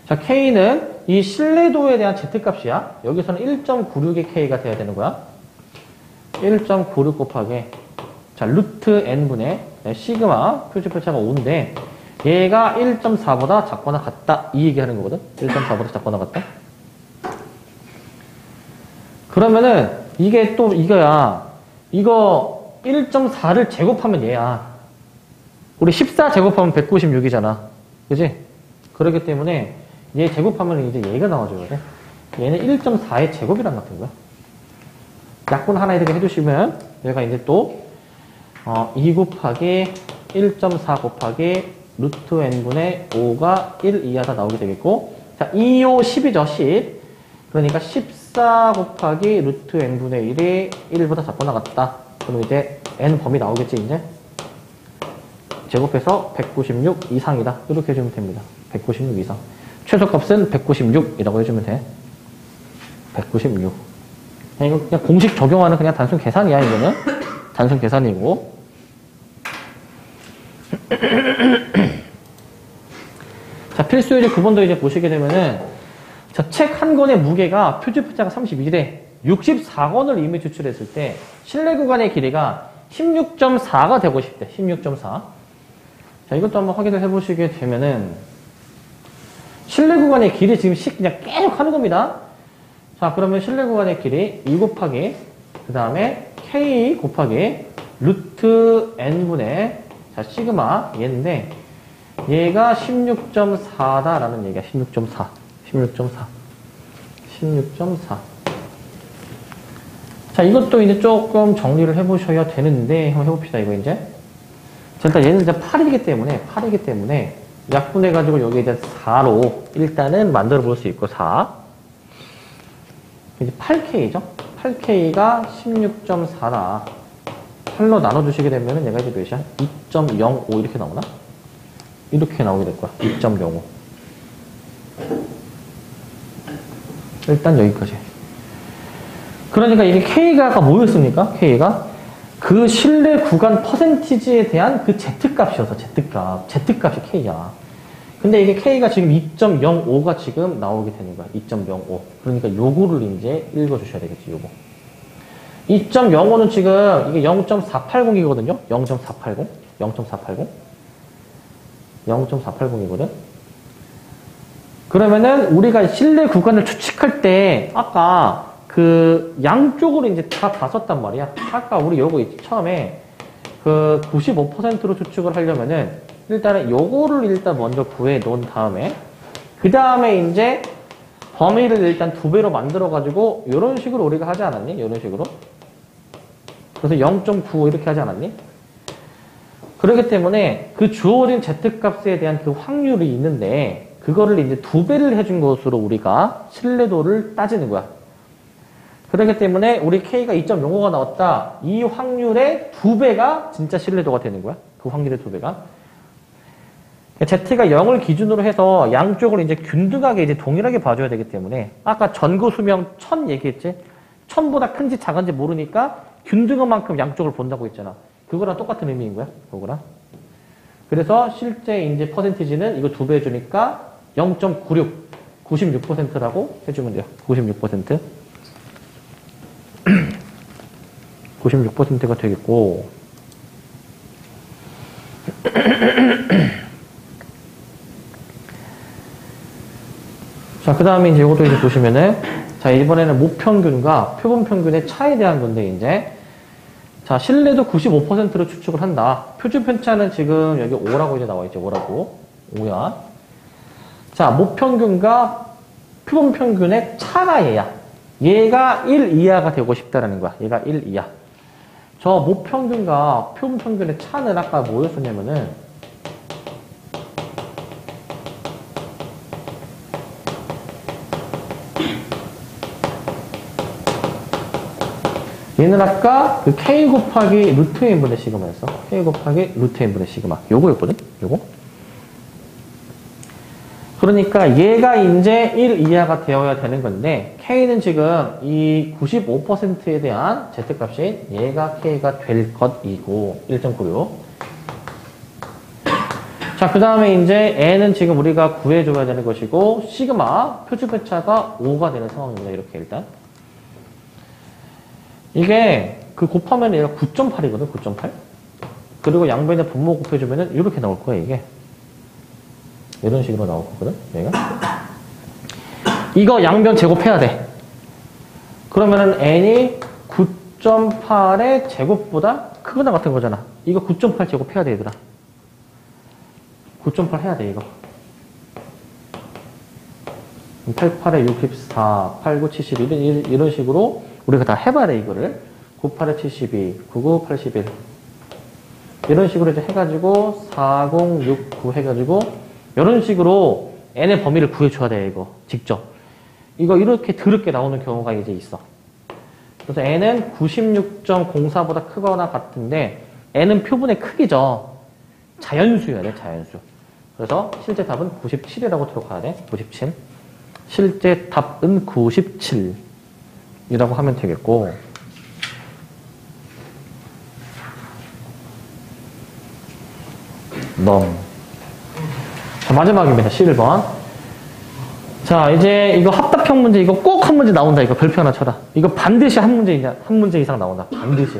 자, K는 이 신뢰도에 대한 Z값이야. 여기서는 1.96의 K가 돼야 되는 거야. 1.96 곱하기. 자, 루트 N분의 시그마 표준 편차가 5인데 얘가 1.4보다 작거나 같다. 이 얘기 하는 거거든. 1.4보다 작거나 같다. 그러면은 이게 또 이거야. 이거 1.4를 제곱하면 얘야. 우리 14 제곱하면 196이잖아. 그지? 그렇기 때문에 얘 제곱하면 이제 얘가 나와줘야 돼. 얘는 1.4의 제곱이란 같은 거야. 약분 하나 이렇게 해주시면 얘가 이제 또 2 곱하기 1.4 곱하기 루트 n분의 5가 1 이하다 나오게 되겠고, 자, 2, 5, 10이죠, 10. 그러니까 14 곱하기 루트 n분의 1이 1보다 작고 나갔다. 그럼 이제 n 범위 나오겠지, 이제? 제곱해서 196 이상이다. 이렇게 해주면 됩니다. 196 이상. 최소값은 196이라고 해주면 돼. 196. 이거 그냥 공식 적용하는 그냥 단순 계산이야, 이거는. 단순 계산이고. 자, 필수 예제 9번도 이제 보시게 되면은, 자, 책 한 권의 무게가 표준표자가 31에 64권을 이미 추출했을 때, 실내 구간의 길이가 16.4가 되고 싶대. 16.4. 자, 이것도 한번 확인을 해보시게 되면은, 실내 구간의 길이 지금 그냥 계속 하는 겁니다. 자, 그러면 실내 구간의 길이 2 곱하기, 그 다음에 K 곱하기 루트 N분의, 자, 시그마, 얘인데, 얘가 16.4다라는 얘기야. 16.4. 16.4. 16.4. 자, 이것도 이제 조금 정리를 해보셔야 되는데, 한번 해봅시다, 이거 이제. 자, 일단 얘는 이제 8이기 때문에, 약분해가지고 여기 이제 4로 일단은 만들어 볼 수 있고, 4. 이제 8K죠? 8K가 16.4다. 8로 나눠주시게 되면은 얘가 이제 몇이야? 2.05 이렇게 나오나? 이렇게 나오게 될 거야. 2.05. 일단 여기까지. 그러니까 이게 K가 아까 뭐였습니까? K가? 그 실내 구간 퍼센티지에 대한 그 Z값이어서 Z값. Z값이 K야. 근데 이게 K가 지금 2.05가 지금 나오게 되는 거야. 2.05. 그러니까 요거를 이제 읽어주셔야 되겠지, 요거. 2.05는 지금 이게 0.480이거든요? 0.480. 0.480. 0.480이거든? 그러면은 우리가 실내 구간을 추측할 때 아까 그 양쪽으로 이제 다 봤었단 말이야. 아까 우리 요거 있지, 처음에 그 95%로 추측을 하려면은 일단은 요거를 일단 먼저 구해 놓은 다음에 그 다음에 이제 범위를 일단 2배로 만들어 가지고 요런 식으로 우리가 하지 않았니? 요런 식으로. 그래서 0.95 이렇게 하지 않았니? 그렇기 때문에 그 주어진 Z값에 대한 그 확률이 있는데 그거를 이제 2배를 해준 것으로 우리가 신뢰도를 따지는 거야. 그렇기 때문에 우리 K가 2.05가 나왔다. 이 확률의 2배가 진짜 신뢰도가 되는 거야. 그 확률의 2배가. Z가 0을 기준으로 해서 양쪽을 이제 균등하게 이제 동일하게 봐줘야 되기 때문에 아까 전구 수명 1000 얘기했지? 1000보다 큰지 작은지 모르니까 균등한 만큼 양쪽을 본다고 했잖아. 그거랑 똑같은 의미인 거야. 그거랑. 그래서 실제 이제 퍼센티지는 이거 2배 해주니까 0.96, 96%라고 해주면 돼요. 96%. 96%가 되겠고. 자, 그 다음에 이제 이것도 이제 보시면은, 자, 이번에는 모평균과 표본평균의 차이에 대한 건데, 이제. 자, 신뢰도 95%로 추측을 한다. 표준 편차는 지금 여기 5라고 이제 나와 있죠. 5라고. 5야. 자, 모평균과 표본평균의 차가 얘야. 얘가 1 이하가 되고 싶다라는 거야. 얘가 1 이하. 저 모평균과 표본평균의 차는 아까 뭐였었냐면은, 얘는 아까 그 K 곱하기 루트 n분의 시그마였어. K 곱하기 루트 n분의 시그마. 요거였거든? 요거. 그러니까 얘가 이제 1 이하가 되어야 되는 건데, K는 지금 이 95%에 대한 Z값이 얘가 K가 될 것이고, 1.96. 자, 그 다음에 이제 N은 지금 우리가 구해줘야 되는 것이고, 시그마, 표준편차가 5가 되는 상황입니다. 이렇게 일단. 이게 그 곱하면 얘가 9.8이거든, 9.8. 그리고 양변에 분모 곱해주면은 이렇게 나올 거야, 이게. 이런 식으로 나올 거거든, 얘가. 이거 양변 제곱해야 돼. 그러면은 n이 9.8의 제곱보다 크거나 같은 거잖아. 이거 9.8 제곱해야 돼, 얘들아. 9.8 해야 돼, 이거. 8, 8에 64, 8, 9, 71 이런 식으로 우리가 다 해봐야 돼 이거를. 9, 8에 72, 9, 9, 81 이런 식으로 이제 해가지고 4, 0, 6, 9 해가지고 이런 식으로 n의 범위를 구해줘야 돼 이거 직접. 이거 이렇게 더럽게 나오는 경우가 이제 있어. 그래서 n은 96.04보다 크거나 같은데 n은 표본의 크기죠. 자연수여야 돼 자연수. 그래서 실제 답은 97이라고 들어가야 돼. 97. 실제 답은 97이라고 하면 되겠고, 자, 마지막입니다. 11번. 자, 이제 이거 합답형 문제, 이거 꼭 한 문제 나온다. 이거 별표 하나 쳐라. 이거 반드시 한 문제 이상 나온다. 반드시.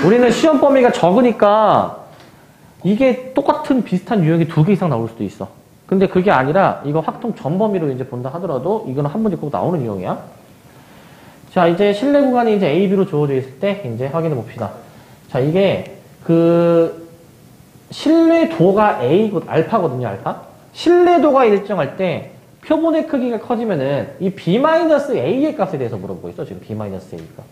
우리는 시험 범위가 적으니까 이게 똑같은 비슷한 유형이 2개 이상 나올 수도 있어. 근데 그게 아니라 이거 확통 전 범위로 이제 본다 하더라도 이거는 한 문제 꼭 나오는 유형이야. 자, 이제 실내 구간이 이제 A, B로 주어져 있을 때 이제 확인해 봅시다. 자, 이게 신뢰도가 A, 알파거든요, 알파. 신뢰도가 일정할 때 표본의 크기가 커지면은 이 B-A의 값에 대해서 물어보고 있어, 지금 B-A가.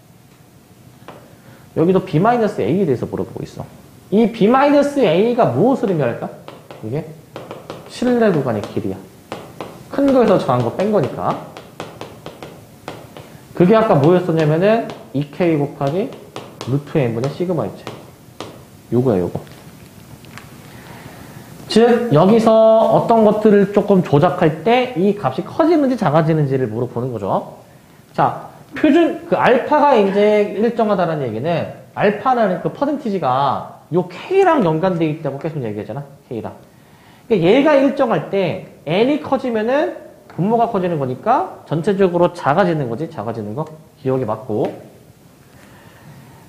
여기도 B-A에 대해서 물어보고 있어. 이 B-A가 무엇을 의미할까? 이게 신뢰 구간의 길이야. 큰 거에서 작은 거 뺀 거니까. 그게 아까 뭐였었냐면은 2K 곱하기 루트 n분의 시그마였지. 요거야, 요거. 즉, 여기서 어떤 것들을 조금 조작할 때 이 값이 커지는지 작아지는지를 물어보는 거죠. 자, 알파가 이제 일정하다는 얘기는, 알파는 그 퍼센티지가 요 K랑 연관되어 있다고 계속 얘기하잖아, K랑. 그러니까 얘가 일정할 때, n이 커지면은 분모가 커지는 거니까 전체적으로 작아지는 거지, 작아지는 거. 기억이 맞고.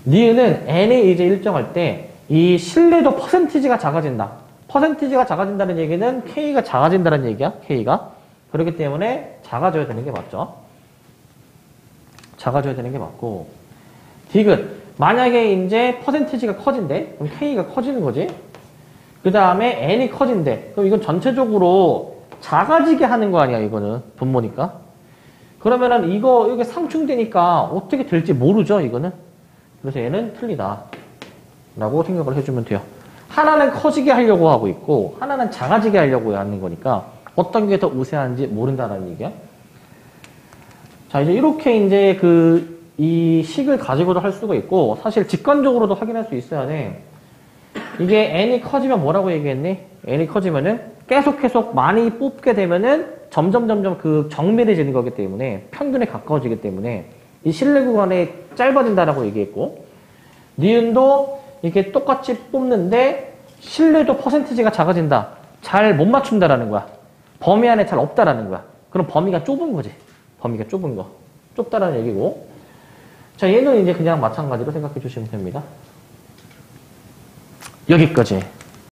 니은은 n이 이제 일정할 때, 이 신뢰도 퍼센티지가 작아진다. 퍼센티지가 작아진다는 얘기는 K가 작아진다는 얘기야, K가. 그렇기 때문에 작아져야 되는 게 맞죠. 작아져야 되는 게 맞고. 디귿. 만약에 이제 퍼센티지가 커진대. 그럼 K가 커지는 거지. 그 다음에 N이 커진대. 그럼 이건 전체적으로 작아지게 하는 거 아니야, 이거는. 분모니까. 그러면은 이게 상충되니까 어떻게 될지 모르죠, 이거는. 그래서 얘는 틀리다. 라고 생각을 해주면 돼요. 하나는 커지게 하려고 하고 있고, 하나는 작아지게 하려고 하는 거니까, 어떤 게 더 우세한지 모른다는 얘기야. 자, 이제 이렇게 이제 이 식을 가지고도 할 수가 있고, 사실 직관적으로도 확인할 수 있어야 돼. 이게 n이 커지면 뭐라고 얘기했니? n이 커지면은 계속 많이 뽑게 되면은 점점 정밀해지는 거기 때문에, 평균에 가까워지기 때문에, 이 신뢰 구간이 짧아진다라고 얘기했고, 니은도 이게 똑같이 뽑는데 신뢰도 퍼센티지가 작아진다. 잘 못 맞춘다라는 거야. 범위 안에 잘 없다라는 거야. 그럼 범위가 좁은 거지. 범위가 좁은 거. 좁다라는 얘기고. 자, 얘는 이제 그냥 마찬가지로 생각해 주시면 됩니다. 여기까지.